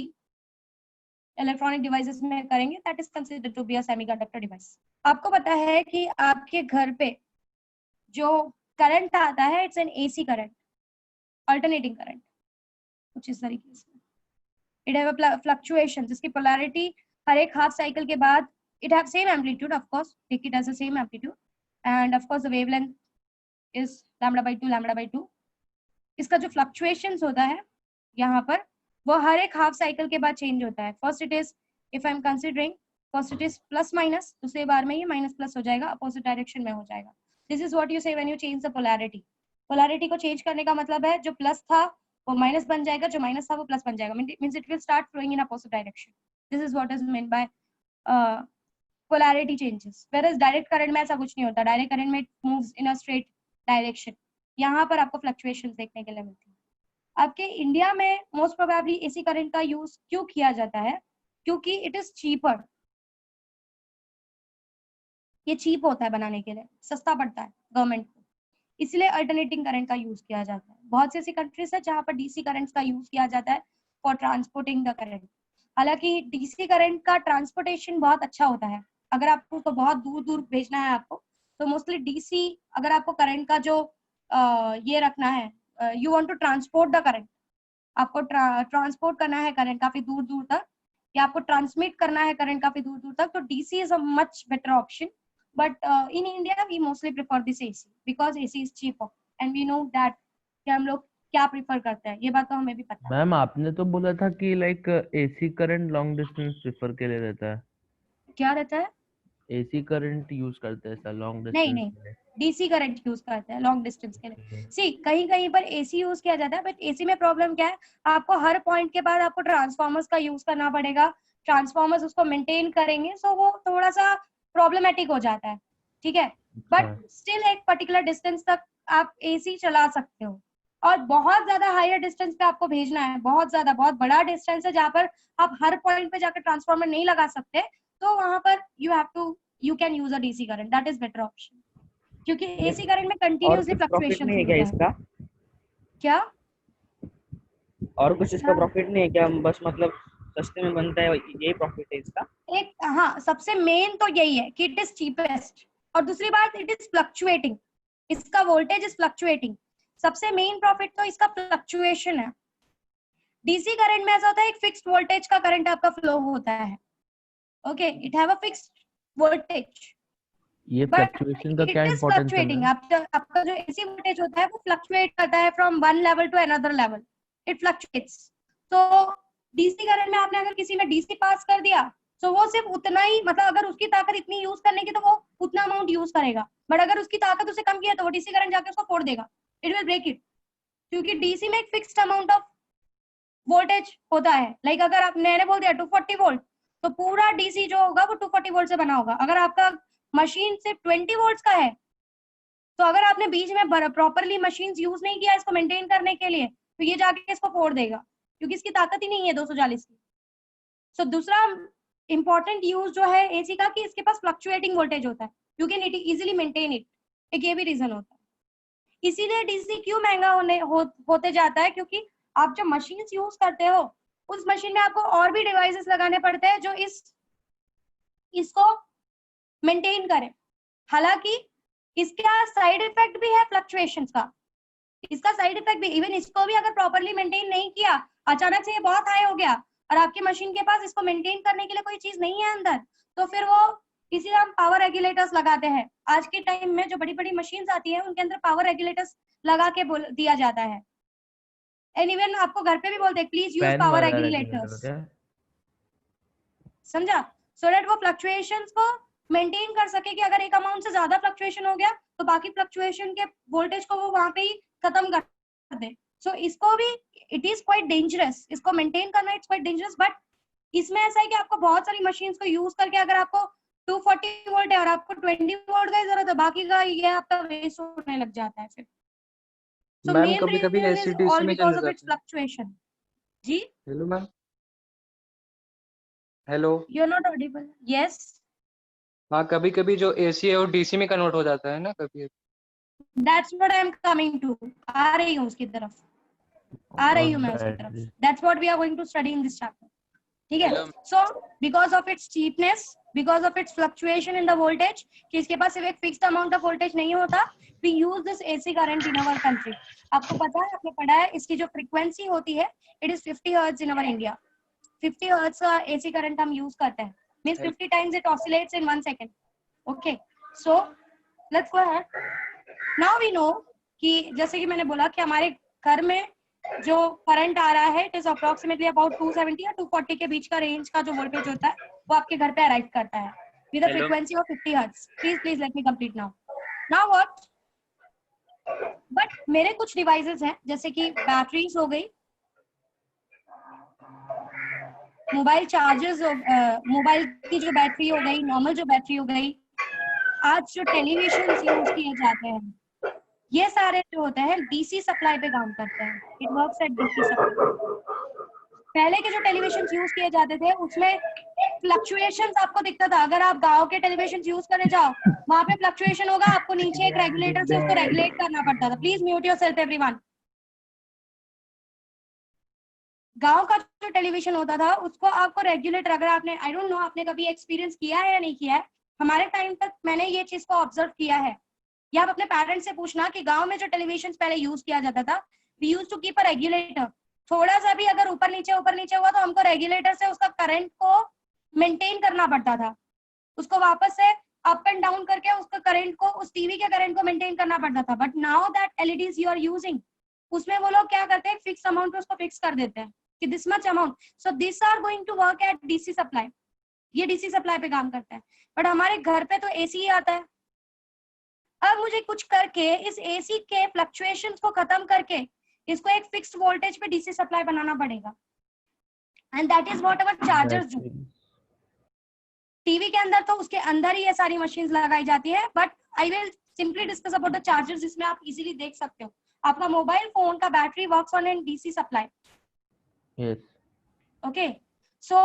इलेक्ट्रॉनिक डिवाइसेस में करेंगे, that is considered to be a semiconductor device. आपको पता है कि आपके घर पे जो करंट आता है it's an AC current, alternating current, कुछ इस तरीके से। इट हैव अ फ्लक्चुएशन, जिसकी पोलैरिटी हर एक हाफ साइकिल के बाद it have same amplitude, of course take it as a same amplitude, and of course the wavelength is λ/2 इसका जो फ्लक्चुएशंस होता है यहाँ पर वो हर एक हाफ साइकिल के बाद चेंज होता है। First it is, if I am considering, first it is plus minus, दूसरे बार में ये माइनस प्लस हो जाएगा, अपोजिट डायरेक्शन में हो जाएगा। दिस इज व्हाट यू से when you change the polarity. Polarity को चेंज करने का मतलब है जो प्लस था वो माइनस बन जाएगा, जो माइनस था वो प्लस बन जाएगा, means it will start flowing in opposite direction. This is what is meant by polarity changes. Whereas direct current में ऐसा कुछ नहीं होता, डायरेक्ट करंट में it moves in a straight direction. यहाँ पर आपको फ्लक्चुएशंस देखने के लिए मिलती है। आपके इंडिया में मोस्ट प्रोबेबली एसी करंट का यूज क्यों किया जाता है? क्योंकि इट इज चीपर, ये चीप होता है बनाने के लिए, सस्ता पड़ता है गवर्नमेंट को, इसलिए अल्टरनेटिंग करंट का यूज किया जाता है। बहुत सी ऐसी कंट्रीज है जहां पर डीसी करंट्स का यूज किया जाता है फॉर ट्रांसपोर्टिंग द करंट। हालांकि डीसी करंट का ट्रांसपोर्टेशन बहुत अच्छा होता है, अगर आपको तो बहुत दूर दूर भेजना है आपको, तो मोस्टली डीसी, अगर आपको करंट का जो ये रखना है, you want to transport the current, आपको ट्रांसपोर्ट करना है करंट काफी दूर दूर तक, या आपको ट्रांसमिट करना है करंट काफी दूर दूर तक, तो DC is a much better option. But in India we mostly prefer this AC because AC is cheaper, and we know that कि हम लोग क्या प्रेफर करते हैं, ये बात तो हमें भी पता है। मैम आपने तो बोला था कि like AC current long distance prefer के लिए रहता है। क्या रहता है? एसी करंट यूज करते हैं सर लॉन्ग नहीं डिस्टेंस नहीं, के लिए। डीसी करंट यूज करते हैं लॉन्ग डिस्टेंस के लिए। सी कहीं कहीं पर एसी यूज किया जाता है, बट एसी में प्रॉब्लम क्या है, आपको हर पॉइंट के बाद आपको ट्रांसफॉर्मर्स का यूज करना पड़ेगा, ट्रांसफॉर्मर्स उसको मेंटेन करेंगे, सो वो थोड़ा सा प्रॉब्लमेटिक हो जाता है, ठीक है। बट स्टिल एक पर्टिकुलर डिस्टेंस तक आप एसी चला सकते हो, और बहुत ज्यादा हायर डिस्टेंस पे आपको भेजना है, बहुत ज्यादा, बहुत बड़ा डिस्टेंस है जहाँ पर आप हर पॉइंट पे जाकर ट्रांसफॉर्मर नहीं लगा सकते, तो वहां पर you can use a DC current, that is better option, क्योंकि AC करंट में और कंटिन्यूअसली कुछ प्रॉफिट फ्लक्चुएशंस नहीं है क्या होता है। इसका? क्या? और कुछ इसका प्रॉफिट नहीं है क्या? बस मतलब सस्ते में बनता है, यही प्रॉफिट है इसका? एक, हाँ, सबसे मेन तो यही है कि इट इज चीपेस्ट, और दूसरी बात इट इज फ्लक्चुएटिंग, इसका वोल्टेज इज फ्लक्चुएटिंग। सबसे मेन प्रॉफिट तो इसका फ्लक्चुएशन है। डीसी करंट में ऐसा होता है एक फिक्स्ड वोल्टेज का करंट आपका फ्लो होता है, okay, it have a fixed voltage, ये बट फ्लक्चुएशन का इट क्या इज इंपॉर्टेंस है फ्लक्चुएटिंग। मैम? आपका जो एसी वोल्टेज होता है वो फ्लक्चुएट करता है from one level to another level, it fluctuates. तो डीसी करंट में आपने अगर किसी में डीसी पास कर दिया तो वो सिर्फ उतना ही, मतलब अगर उसकी ताकत इतनी यूज करने की तो वो उतना अमाउंट यूज करेगा, बट अगर उसकी ताकत उससे कम की है तो वो डीसी करंट जाके उसको फोड़ देगा, इट विल ब्रेक इट, क्योंकि डीसी में एक फिक्स्ड अमाउंट ऑफ वोल्टेज होता है। लाइक अगर आप मैंने बोल दिया 240 वोल्ट, तो पूरा डीसी जो होगा वो 240 वोल्ट से बना होगा। अगर आपका मशीन सिर्फ 20 वोल्ट का है, तो अगर आपने बीच में प्रॉपरली मशीन यूज नहीं किया इसको मेंटेन करने के लिए, तो ये जाके इसको फोड़ देगा, क्योंकि इसकी ताकत ही नहीं है 240 की। सो दूसरा इंपॉर्टेंट यूज जो है एसी का, कि इसके पास फ्लक्चुएटिंग वोल्टेज होता है, you can easily maintain it, एक ये भी रीजन होता है। इसीलिए डीसी क्यों महंगा होते जाता है, क्योंकि आप जो मशीन यूज करते हो उस मशीन में आपको और भी डिवाइसेस लगाने पड़ते हैं जो इसको मेंटेन करें। हालांकि इसका साइड इफेक्ट भी है फ्लक्चुएशंस का, इसका साइड इफेक्ट भी, इवन इसको भी अगर प्रॉपरली मेंटेन नहीं किया, अचानक से ये बहुत हाई हो गया और आपकी मशीन के पास इसको मेंटेन करने के लिए कोई चीज नहीं है अंदर, तो फिर वो इसीलिए हम पावर रेगुलेटर्स लगाते हैं। आज के टाइम में जो बड़ी बड़ी मशीन्स आती है उनके अंदर पावर रेगुलेटर्स लगा के दिया जाता है, एंड इवन आपको घर पे भी बोलते हैं प्लीज यूज फैन पावर वाला रेगुलेटर रेगुलेटर्स, क्या? समझा, सो दैट वो फ्लक्चुएशंस को मेंटेन कर सके, कि अगर एक अमाउंट से ज्यादा फ्लक्चुएशन हो गया तो बाकी फ्लक्चुएशन के वोल्टेज को वो वहां पे ही खत्म कर दे। सो इसको भी इट इज क्वाइट डेंजरस, इसको मेंटेन करना इट्स क्वाइट डेंजरस। बट इसमें ऐसा है कि आपको बहुत सारी मशीन्स को यूज करके अगर आपको 240 वोल्ट है और आपको 20 वोल्ट का जरूरत है, बाकी का ये आपका वेस्ट होने लग जाता है फिर। सो मैम मेन कभी कभी reason AC is DC all में बिकॉज कन्वर्ट ऑफ हो इट्स जाते हैं। फ्लक्चुएशन। जी, hello ma'am, hello. You are not audible. Yes, हाँ, कभी कभी जो एसी है वो डीसी में कन्वर्ट हो जाता है ना कभी। That's what I am coming to, आ रही हूँ उसकी तरफ, आ रही हूँ मैं उसकी तरफ. battery. That's what we are going to study in this chapter. ठीक है. Hello. So because of its cheapness, because of its fluctuation in the voltage, कि इसके पास सिर्फ एक फिक्स्ड अमाउंट ऑफ वोल्टेज नहीं होता, we use this AC current in our country. आपको पता है, आपने पढ़ा है, इसकी जो फ्रीक्वेंसी होती है it is 50 hertz in our India. 50 hertz का एसी करंट हम यूज करते हैं, means 50 times it oscillates in 1 second. Okay, so let's go ahead. Now we know कि जैसे कि मैंने बोला कि हमारे घर में जो करंट आ रहा है इट इज अप्रोक्सीमेटली अबाउट 270 या 240 के बीच का रेंज का जो वोल्टेज होता है वो आपके घर पे अराइव करता है with a Hello. Frequency of 50 hertz. Please let me complete now. Now what, but मेरे कुछ डिवाइसेस हैं जैसे कि बैटरीज हो गई, मोबाइल चार्जर्स, मोबाइल की जो बैटरी हो गई, नॉर्मल जो बैटरी हो गई, आज जो टेलीविजन यूज किए जाते हैं, ये सारे जो होते हैं डीसी सप्लाई पे काम करते हैं. It works at DC supply. पहले के जो टेलीविजन यूज किए जाते थे उसमें फ्लक्चुएशंस आपको दिखता था. अगर आप गांव के टेलीविजन यूज करने जाओ, वहां पे फ्लक्चुएशन होगा, आपको नीचे एक रेगुलेटर से उसको रेगुलेट करना पड़ता था. Please mute yourself everyone. गांव का जो टेलीविजन होता था उसको आपको रेगुलेटर, अगर आपने, आई डोंट नो आपने कभी एक्सपीरियंस किया है या नहीं किया है, हमारे टाइम तक मैंने ये चीज को ऑब्जर्व किया है, या आप अपने पेरेंट्स से पूछना कि गांव में जो टेलीविजन पहले यूज किया जाता था, we use to keep a regulator. थोड़ा सा भी अगर ऊपर नीचे हुआ तो हमको रेगुलेटर से उसका करंट को मेंटेन करना पड़ता था, उसको वापस से अप एंड डाउन करके उसका करंट को, उस टीवी के करंट को मेंटेन करना पड़ता था. But now that LEDs you are using, उसमें वो लोग क्या करते हैं, फिक्स अमाउंट पे उसको फिक्स कर देते हैं कि this much amount, so this are going to work at DC supply. ये डीसी सप्लाई पे काम करता है. बट हमारे घर पे तो एसी ही आता है. अब मुझे कुछ करके इस एसी के फ्लक्चुएशंस को खत्म करके इसको एक फिक्स्ड वोल्टेज पे डीसी सप्लाई बनाना पड़ेगा. And that is what our chargers do. TV के अंदर तो उसके अंदर ही ये सारी मशीन्स लगाई जाती है, but I will simply discuss about the chargers, जिसमें आप इजीली देख सकते हो आपका मोबाइल फोन का battery works on an DC supply. Yes. Okay, so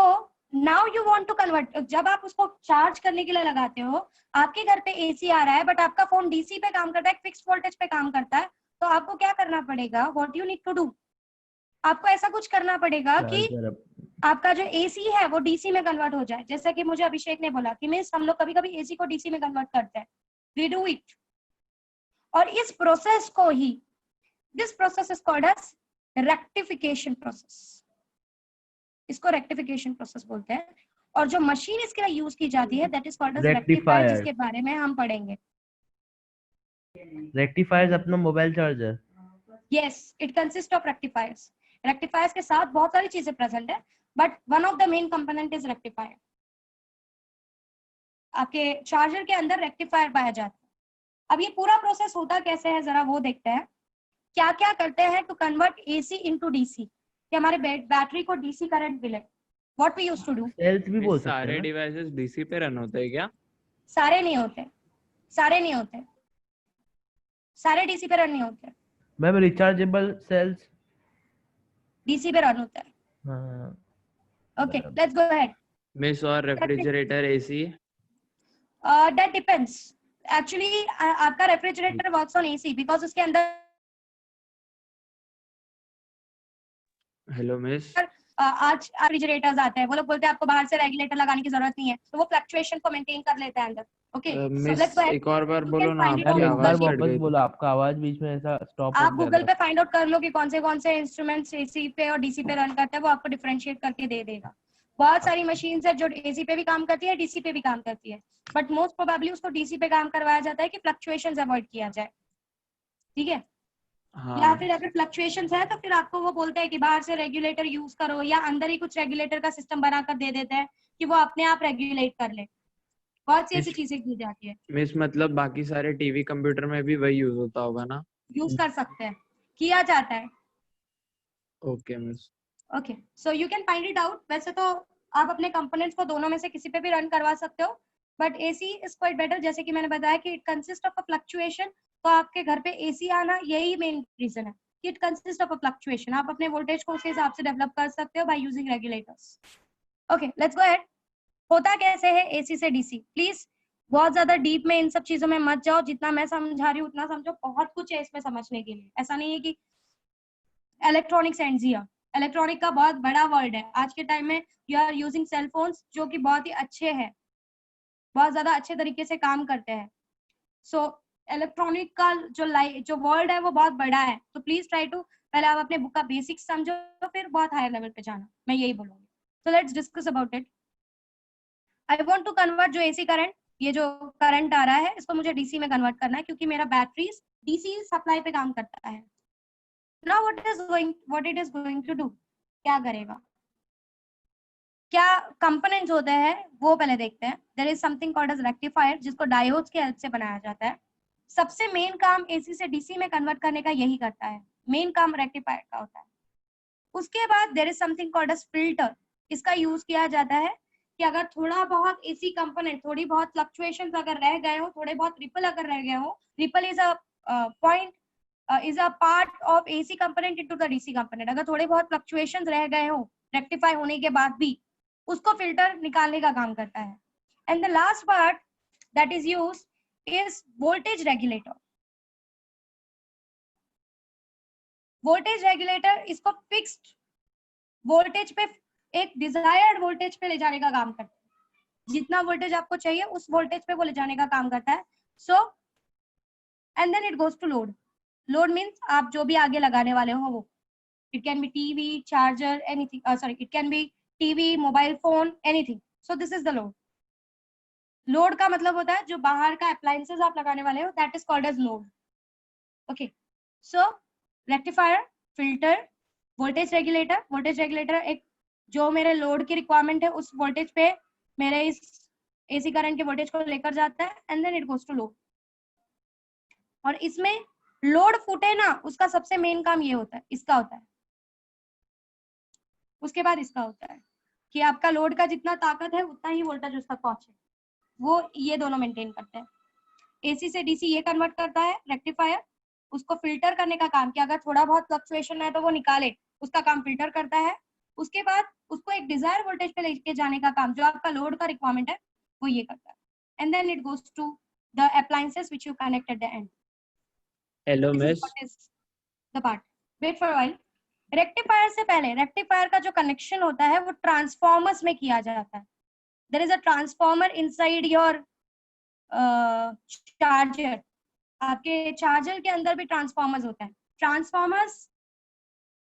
now you want to convert. जब आप उसको चार्ज करने के लिए लगाते हो, आपके घर पे एसी आ रहा है बट आपका फोन डीसी पे काम करता है, फिक्स्ड वोल्टेज पे काम करता है, तो आपको क्या करना पड़ेगा, what you need to do, आपको ऐसा कुछ करना पड़ेगा कि Charger up. आपका जो एसी है वो डीसी में कन्वर्ट हो जाए. जैसा कि मुझे अभिषेक ने बोला कि मींस हम लोग कभी कभी एसी को डीसी में कन्वर्ट करते हैं, वी डू इट. और इस प्रोसेस को ही, this process is called as rectification process. इसको रेक्टिफिकेशन प्रोसेस बोलते हैं. और जो मशीन इसके लिए यूज की जाती है that is called as rectifier, Rectifier. जिसके बारे में हम पढ़ेंगे. Rectifiers अपना mobile charger. Yes, it consist of rectifiers. Rectifiers के साथ बहुत सारी चीजें प्रेजेंट है, but one of the main component is rectifier. आपके चार्जर के अंदर रेक्टिफायर पाया जाता है. अब ये पूरा प्रोसेस होता कैसे है जरा वो देखते हैं. क्या क्या करते हैं to convert AC into DC, कि हमारे बैटरी को डीसी करंट मिले. What we used to do. Cells भी बोल सकते सारे हैं ना? डिवाइसेस डीसी पे रन होते हैं क्या? सारे नहीं होते, सारे नहीं होते, सारे डीसी पे रन नहीं होते, मैम रिचार्जेबल सेल्स. डीसी पे रन होता है. हाँ. Okay, let's go ahead. Miss और refrigerator AC. That depends. Actually आपका refrigerator works on AC because उसके अंदर हेलो मिस. आज रेफ्रिजरेटर्स आते हैं, वो लोग बोलते हैं आपको बाहर से रेगुलेटर लगाने की जरूरत नहीं है, तो वो फ्लक्चुएशन को मेंटेन कर लेते हैं अंदर. Okay, so miss let's go ahead. एक और बार You बोलो can ना, find it आपकी on मैम एक बार आवाज कट वापस गई थी. बोलो, आपका आवाज बीच में ऐसा स्टॉप हो आप गया गूगल था. पे फाइंड आउट कर लो कि कौन से इंस्ट्रूमेंट्स एसी पे और डीसी पे रन करते हैं, वो आपको डिफरेंशिएट करके दे देगा. बहुत सारी मशीन्स है जो एसी पे भी काम करती है, डीसी पे भी काम करती है, बट मोस्ट प्रोबेबली उसको डीसी पे काम करवाया जाता है कि फ्लक्चुएशंस अवॉइड किया जाए. ठीक है, या हाँ फिर अगर फ्लक्चुएशंस है तो फिर आपको वो बोलते हैं कि बाहर से रेगुलेटर यूज करो, या अंदर ही कुछ रेगुलेटर का सिस्टम बनाकर दे देते हैं कि वो अपने आप रेगुलेट कर ले. बहुत सी ऐसी चीजें की जाती है. मिस, मतलब बाकी सारे टीवी कंप्यूटर में भी वही यूज होता होगा ना? यूज कर सकते हैं, किया जाता है. Okay miss. Okay, so you can find it out. वैसे तो आप अपने कंपोनेंट्स को दोनों में से किसी पे भी रन करवा सकते हो, but AC is quite better. जैसे कि मैंने बताया कि it consist of a fluctuation, तो आपके घर पे एसी आना यही मेन रीजन है कि it consist of a fluctuation. आप अपने वोल्टेज को उसी हिसाब से डेवलप कर सकते हो by using regulators. Okay, let's go ahead. होता कैसे है एसी से डीसी. प्लीज बहुत ज्यादा डीप में इन सब चीजों में मत जाओ, जितना मैं समझा रही हूँ उतना समझो, बहुत कुछ है इसमें समझने के लिए। ऐसा नहीं है कि इलेक्ट्रॉनिक्स एंड जिया, इलेक्ट्रॉनिक का बहुत बड़ा वर्ड है। आज के टाइम में you are using cell phones जो कि बहुत ही अच्छे हैं, बहुत ज्यादा अच्छे तरीके से काम करते हैं। सो इलेक्ट्रॉनिक का जो वर्ल्ड है वो बहुत बड़ा है, तो प्लीज ट्राई टू पहले आप अपने बुक का बेसिक्स समझो, फिर बहुत हायर लेवल पे जाना, मैं यही बोलूंगी। So let's discuss about it. I want to convert जो एसी करंट, ये जो करंट आ रहा है इसको मुझे डीसी में कन्वर्ट करना है, क्योंकि मेरा बैटरीज डीसी सप्लाई पे काम करता है। Now what it is going to do, क्या करेगा, क्या कंपोनेंट्स होते हैं वो पहले देखते हैं। There is something called as rectifier, जिसको डायोड्स की हेल्प से बनाया जाता है। सबसे मेन काम एसी से डीसी में कन्वर्ट करने का यही करता है, मेन काम रेक्टिफायर का होता है। उसके बाद there is something called as filter, इसका यूज किया जाता है कि अगर थोड़ा बहुत एसी कंपोनेंट, थोड़ी बहुत फ्लक्चुएशंस अगर रह गए हो, थोड़े बहुत रिपल अगर रह गए हो, ripple is a point is a part of AC component into the DC component. अगर थोड़े बहुत फ्लक्चुएशंस रह गए हो रेक्टिफाई होने के बाद भी, उसको फिल्टर निकालने का काम करता है। And the last part that is use is voltage regulator. Voltage regulator इसको फिक्स्ड वोल्टेज पे, एक डिजायर्ड वोल्टेज पे ले जाने का काम करता है। जितना वोल्टेज आपको चाहिए उस वोल्टेज पे वो ले जाने का काम करता है। So and then it goes to load. Load means आप जो भी आगे लगाने वाले हो वो, it can be TV, charger, anything, sorry, it can be TV, mobile phone, anything. So this is the load. Load का मतलब होता है जो बाहर का अप्लायंसेस आप लगाने वाले हो, that is called as load. Okay, so rectifier, filter, voltage regulator. Voltage regulator एक जो मेरे लोड की रिक्वायरमेंट है उस वोल्टेज पे मेरे इस एसी करंट के वोल्टेज को लेकर जाता है, and then it goes to load. और इसमें लोड फूटे ना, उसका सबसे मेन काम ये होता है, इसका होता है। उसके बाद इसका होता है कि आपका लोड का जितना ताकत है उतना ही वोल्टेज उसका पहुंचे, वो ये दोनों मेंटेन करते हैं। एसी से डीसी ये कन्वर्ट करता है रेक्टिफायर, उसको फिल्टर करने का काम, कि अगर थोड़ा बहुत फ्लक्चुएशन है तो वो निकाले, उसका काम फिल्टर करता है। उसके बाद उसको एक डिजायर वोल्टेज पे लेके जाने का काम, जो आपका लोड का रिक्वायरमेंट है, वो ये करता है। And then it goes to the appliances which you connect at the end. Hello miss, the part, wait for while. Rectifier से पहले, रेक्टिफायर का जो कनेक्शन होता है वो ट्रांसफॉर्मर्स में किया जाता है। There is a transformer inside your charger. आपके चार्जर के अंदर भी ट्रांसफॉर्मर्स होता है। Transformers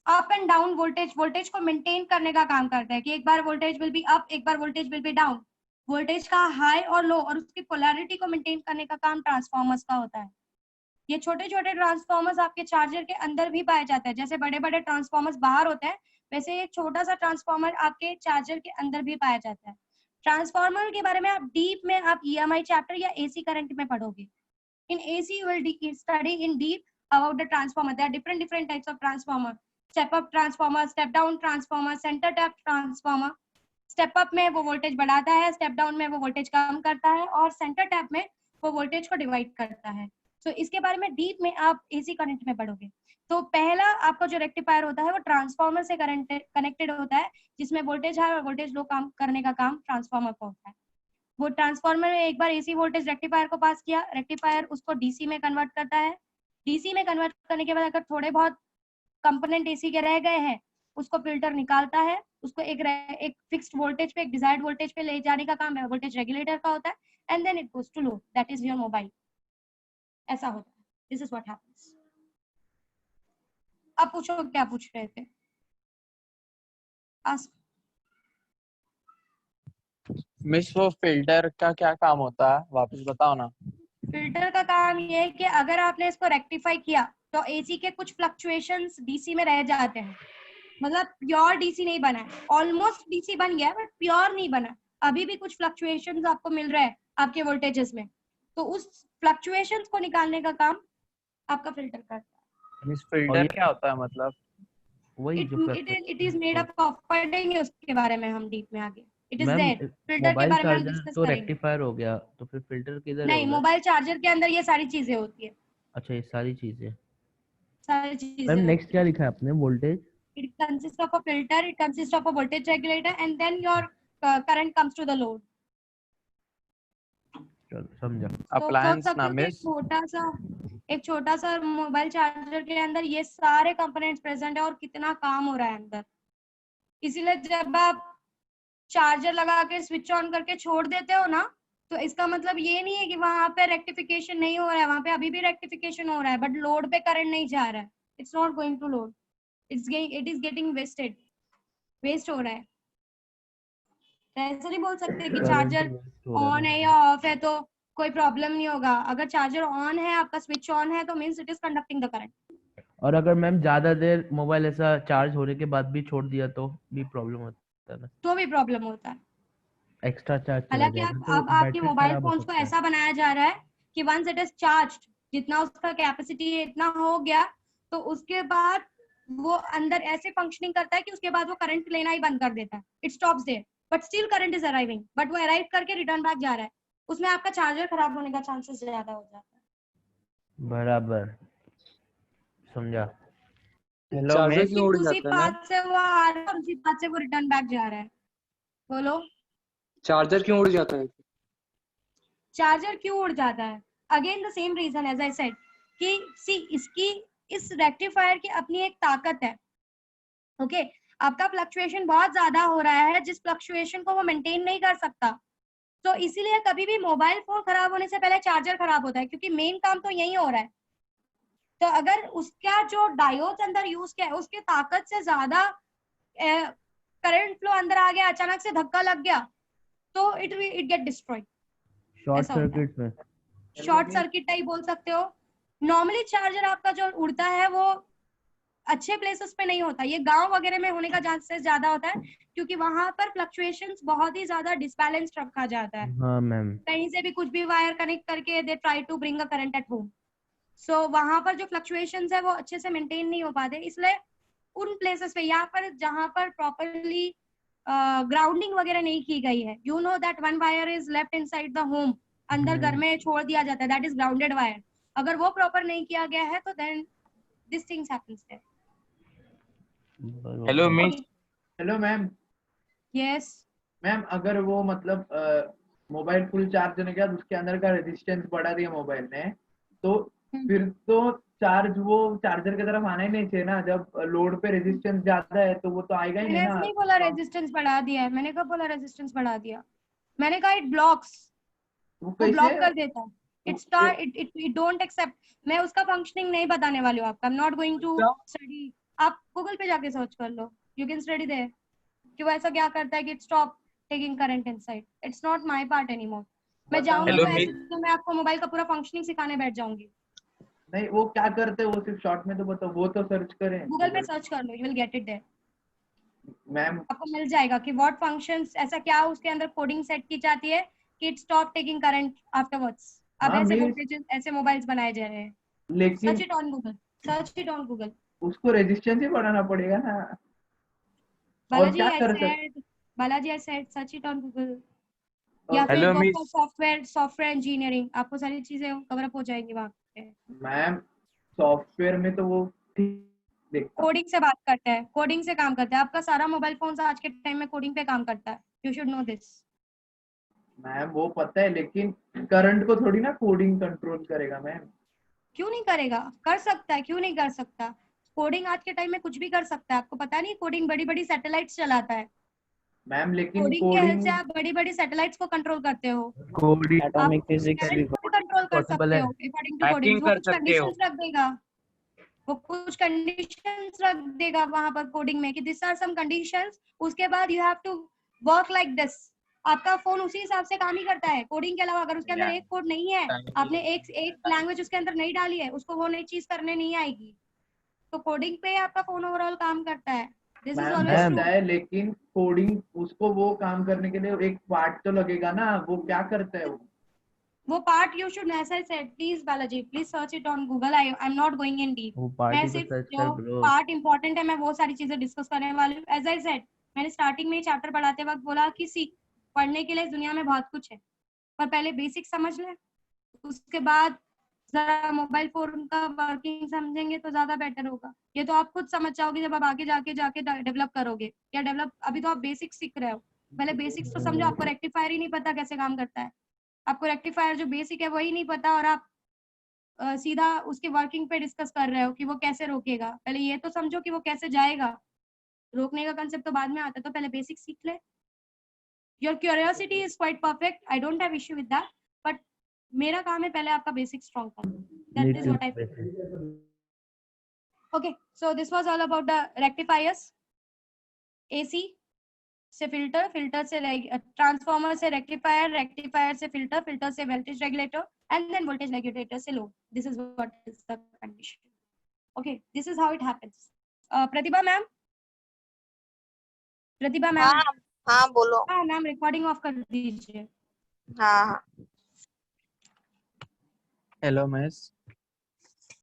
up and down voltage को मेंटेन करने का काम करता है, कि एक बार वोल्टेज विल बी अप, एक बार voltage will be down. Voltage का हाई और लो और उसकी पोलैरिटी को मेंटेन करने का काम ट्रांसफॉर्मर्स का होता है। ये छोटे छोटे ट्रांसफॉर्मर्स आपके चार्जर के अंदर भी पाए जाते हैं। जैसे बड़े बड़े ट्रांसफॉर्मर्स बाहर होते हैं, वैसे एक छोटा सा ट्रांसफॉर्मर आपके चार्जर के अंदर भी पाया जाता है। ट्रांसफॉर्मर के बारे में आप डीप में आप ईएमआई चैप्टर या एसी करंट में पढ़ोगे। In AC, you will study in deep about the transformer. There are different types of transformer. Step up transformer, step down transformer, center tap transformer. Step up में वो वोल्टेज बढ़ाता है, step down में वो वोल्टेज कम करता है, और center tap में वो वोल्टेज को डिवाइड करता है। So इसके बारे में डीप में आप AC करंट में पढ़ोगे। तो पहला आपका जो रेक्टिफायर होता है वो ट्रांसफॉर्मर से कनेक्टेड होता है, जिसमें वोल्टेज हाई और वोल्टेज लो काम करने का काम ट्रांसफॉर्मर को होता है। वो ट्रांसफॉर्मर में एक बार एसी वोल्टेज रेक्टिफायर को पास किया, रेक्टिफायर उसको डीसी में कन्वर्ट करता है। डीसी में कन्वर्ट करने के बाद अगर थोड़े बहुत कंपोनेंट एसी के रह गए हैं, उसको फिल्टर निकालता है, उसको एक फिक्स्ड वोल्टेज पे, एक डिजायर्ड वोल्टेज पे ले जाने का काम है वोल्टेज रेगुलेटर का होता है, and then it goes to low, that is your mobile. ऐसा होता है, दिस इज व्हाट हैपेंस। अब पूछो क्या पूछ रहे थे, आस्क। मिस वो फिल्टर का क्या काम होता है, वापस बताओ ना। फिल्टर का काम ये है कि अगर आपने इसको रेक्टिफाई किया तो एसी के कुछ फ्लक्चुएशंस डीसी में रह जाते हैं। मतलब प्योर डीसी नहीं बना है, ऑलमोस्ट डीसी बन गया बट प्योर नहीं बना, अभी भी कुछ फ्लक्चुएशंस आपको मिल रहा है आपके वोल्टेजेस में, तो उस फ्लक्चुएशंस को निकालने का काम आपका फिल्टर करता है। मिस फिल्टर क्या होता है मतलब? वही जो it is made up of, पढ़ेंगे उसके बारे में हम डीप में आगे। It is ma'am there, filter के मोबाइल बारे में हम चार्जर डिस्कस तो करेंगे। रेक्टिफायर हो गया, तो फिर फिल्टर किधर है नहीं, उधर? मोबाइल चार्जर के अंदर ये सारी चीजें होती है, अच्छा, ये सारी चीजें। सारी मैम चीजें नेक्स्ट होती क्या है। लिखा है आपने? Voltage, It consists of a filter, it consists of a voltage regulator, and then your current comes to the load. चलो समझा। तो सोच अप्लायंस सकते ना हो कि मिस। एक छोटा सा मोबाइल चार्जर के अंदर ये सारे कंपोनेंट्स प्रेजेंट है और कितना काम हो रहा है अंदर। इसीलिए जब आप चार्जर लगा के स्विच ऑन करके छोड़ देते हो ना, तो इसका मतलब ये नहीं है कि वहां पे रेक्टिफिकेशन नहीं हो रहा है, वहां पे अभी भी रेक्टिफिकेशन हो रहा है, बट लोड पे करंट नहीं जा रहा है। It's not going to load, it is getting waste हो रहा है। तो ऐसा नहीं बोल सकते कि चार्जर ऑन है या ऑफ है तो कोई प्रॉब्लम नहीं होगा। अगर चार्जर ऑन है, आपका स्विच ऑन है, तो means it is conducting the current. और अगर मैम ज्यादा देर मोबाइल ऐसा चार्ज होने के बाद भी छोड़ दिया तो भी प्रॉब्लम होता है ना, तो भी प्रॉब्लम होता है। एक्स्ट्रा चार्ज चला हालांकि जाएगा तो अब आपके बैटरी मोबाइल खराब हो फोन्स को सकता है। ऐसा बनाया जा रहा है कि वंस इट इज चार्ज्ड, जितना उसका कैपेसिटी है इतना हो गया, तो उसके बाद वो अंदर ऐसे फंक्शनिंग करता है कि उसके बाद वो करंट लेना ही बंद कर देता है। It stops there, but still current is arriving, but वो अराइव करके रिटर्न बैक जा रहा है। उसमें आपका चार्जर खराब होने का चांसेस ज्यादा हो जाता है। बराबर, समझा। Hello charger miss. क्यों क्योंकि उड़ उसी जाता है मैम? पाथ से वो आ रहा है और उसी पाथ से वो रिटर्न बैक जा रहा है। बोलो, चार्जर क्यों उड़ जाता है? चार्जर क्यों उड़ जाता है? Again the same reason as I said कि सी इसकी इस रेक्टिफायर की अपनी एक ताकत है। ओके, आपका फ्लक्चुएशन बहुत ज्यादा हो रहा है, जिस फ्लक्चुएशन को वो मेंटेन नहीं कर सकता। तो इसीलिए कभी भी मोबाइल फोन खराब होने से पहले चार्जर खराब होता है, क्योंकि मेन काम तो यही हो रहा है। तो अगर उसका जो डायोड अंदर यूज किया है उसकी ताकत से ज्यादा करंट फ्लो अंदर आ गया, अचानक से धक्का लग गया, तो इट गेट डिस्ट्रॉयड। शॉर्ट ऐसा होता है, सर्किट में। शॉर्ट सर्किट टाइप बोल सकते हो। नॉर्मली चार्जर आपका जो उड़ता है वो अच्छे प्लेसेस पे नहीं होता, ये गांव वगैरह में होने का चांसेस ज्यादा होता है, क्योंकि वहां पर फ्लक्चुएशंस बहुत ही ज्यादा डिसबैलेंस्ड रखा जाता है। हाँ मैम। कहीं से भी कुछ भी वायर कनेक्ट करके they try to bring a current at home. So वहां पर जो फ्लक्चुएशंस है वो अच्छे से मेंटेन नहीं हो पाते, इसलिए उन प्लेसेस पे या पर जहां पर प्रॉपरली ग्राउंडिंग वगैरह नहीं की गई है, you know that one wire is left inside the home, अंदर घर में छोड़ दिया जाता है, दैट इज ग्राउंडेड वायर। अगर वो प्रॉपर नहीं किया गया है तो then this things happens there. Hello miss. Hello ma'am. Yes, ma'am अगर वो मतलब मोबाइल फुल चार्ज होने के बाद उसके अंदर का रेजिस्टेंस बढ़ा दिया मोबाइल ने, तो फिर तो चार्ज वो चार्जर की तरफ आना ही नहीं चाहिए ना। जब लोड पे रेजिस्टेंस ज्यादा है तो वो तो आएगा ही मैंने नहीं ऐसे ना। नहीं बोला रेजिस्टेंस बढ़ा दिया है, मैंने कब बोला रेजिस्टेंस बढ़ा दिया? मैंने कहा इट ब्लॉक्स, वो वो कैसे? ब्लॉक कर देता है। It don't accept. मैं उसका फंक्शनिंग नहीं बताने वाली हूँ आपका। I am not going to study. आप गूगल पे जाके सर्च कर लो, यू कैन स्टडी देयर कि वो ऐसा क्या करता है कि it stop taking current inside. It's not my part anymore. मैं जाऊंगी हेलो तो ऐसे मिस। तो मैं आपको मोबाइल का पूरा फंक्शनिंग सिखाने बैठ जाऊंगी। नहीं, वो क्या करते हैं वो सिर्फ शॉर्ट में तो बताओ, वो तो सर्च करें गूगल पे सर्च कर लो, you will get it there. Ma'am. आपको मिल जाएगा कि व्हाट फंक्शंस, ऐसा क्या उसके अंदर कोडिंग सेट की जाती है कि it stop taking current afterwards. अब हाँ ऐसे मिस, वोल्टेजेस, ऐसे मोबाइल्स बनाए जा रहे हैं। लेकिन search it on Google, search it on Google. उसको रेजिस्टेंस ही बढ़ाना पड़ेगा ना। और बालाजी क्या आई कर सकते? Said, Balaji I said search it on Google, या और फिर hello go for miss. Software engineering, आपको सारी चीजें कवर अप हो जाएंगी वहां पे। मैम सॉफ्टवेयर में तो वो ठीक देखता हूँ। कोडिंग से बात करते हैं, कोडिंग से काम करता है। आपका सारा मोबाइल फोन आज के टाइम में कोडिंग पे काम करता है, you should know this. Ma'am वो पता है, लेकिन करंट को थोड़ी ना कोडिंग कंट्रोल करेगा मैम। क्यों नहीं करेगा? कर सकता है, क्यों नहीं कर सकता? कोडिंग आज के टाइम में कुछ भी कर सकता है। आपको पता नहीं, कोडिंग बड़ी बड़ी सैटेलाइट्स चलाता है। मैम लेकिन कोडिंग के हेल्प कोडिंग से आप बड़ी बड़ी सैटेलाइट्स को कंट्रोल करते हो। कोडिंग आप एटॉमिक फिजिक्स भी करंट को भी कंट्रोल कर पॉसिबल सकते है। हो अकॉर्डिंग टू कोडिंग। हैकिंग वो कर कुछ सकते हो। कंडीशंस रख देगा, वो कुछ कंडीशंस रख देगा वहां पर कोडिंग में कि दिस आर सम कंडीशंस, उसके बाद you have to work like this. आपका फोन उसी हिसाब से काम ही करता है कोडिंग के अलावा। अगर उसके अंदर एक कोड नहीं है, आपने एक लैंग्वेज उसके अंदर नहीं डाली है, उसको वो नई चीज करने नहीं आएगी। तो कोडिंग पे आपका फोन ओवरऑल काम करता है। This is ma'am always ma'am, true. करता है, लेकिन कोडिंग उसको वो काम करने के लिए एक पार्ट तो लगेगा ना। वो क्या करता है वो पार्ट यू शुड, ऐसा said please Balaji, please search it on Google. I am not going in deep. वो मैं पार्टी को सिर्फ सर्च कर जो ब्रो। पार्ट इंपॉर्टेंट है मैं वो सारी चीजें डिस्कस करने वाली हूँ। एज आई सेड, मैंने स्टार्टिंग में चैप्टर पढ़ाते वक्त बोला कि सीख, पढ़ने के लिए दुनिया में बहुत कुछ है, पर पहले बेसिक समझ ले, उसके बाद जरा मोबाइल फोन का वर्किंग समझेंगे तो ज्यादा बेटर होगा। ये तो आप खुद समझ जाओगे जब आप आगे जाके जाके डेवलप करोगे। या डेवलप, अभी तो आप बेसिक्स सीख रहे हो, पहले बेसिक्स तो समझो। आपको रेक्टिफायर ही नहीं पता कैसे काम करता है, आपको रेक्टिफायर जो बेसिक है वही नहीं पता और आप सीधा उसके वर्किंग पे डिस्कस कर रहे हो कि वो कैसे रोकेगा। पहले ये तो समझो कि वो कैसे जाएगा, रोकने का कंसेप्ट तो बाद में आता है, तो पहले बेसिक सीख ले। Your curiosity is quite perfect, I don't have issue with that, but मेरा काम है पहले आपका बेसिक स्ट्रॉन्ग करना। That is what I okay. So this was all about the rectifiers. AC से फिल्टर, फिल्टर से ट्रांसफार्मर से रेक्टिफायर, रेक्टिफायर से फिल्टर, फिल्टर से voltage regulator and then voltage regulator से load. This is what is the condition. Okay, this is how it happens. Pratibha ma'am, Pratibha ma'am. हाँ हाँ बोलो। हाँ मैम, रिकॉर्डिंग ऑफ कर दीजिए। हाँ हाँ हेलो मिस।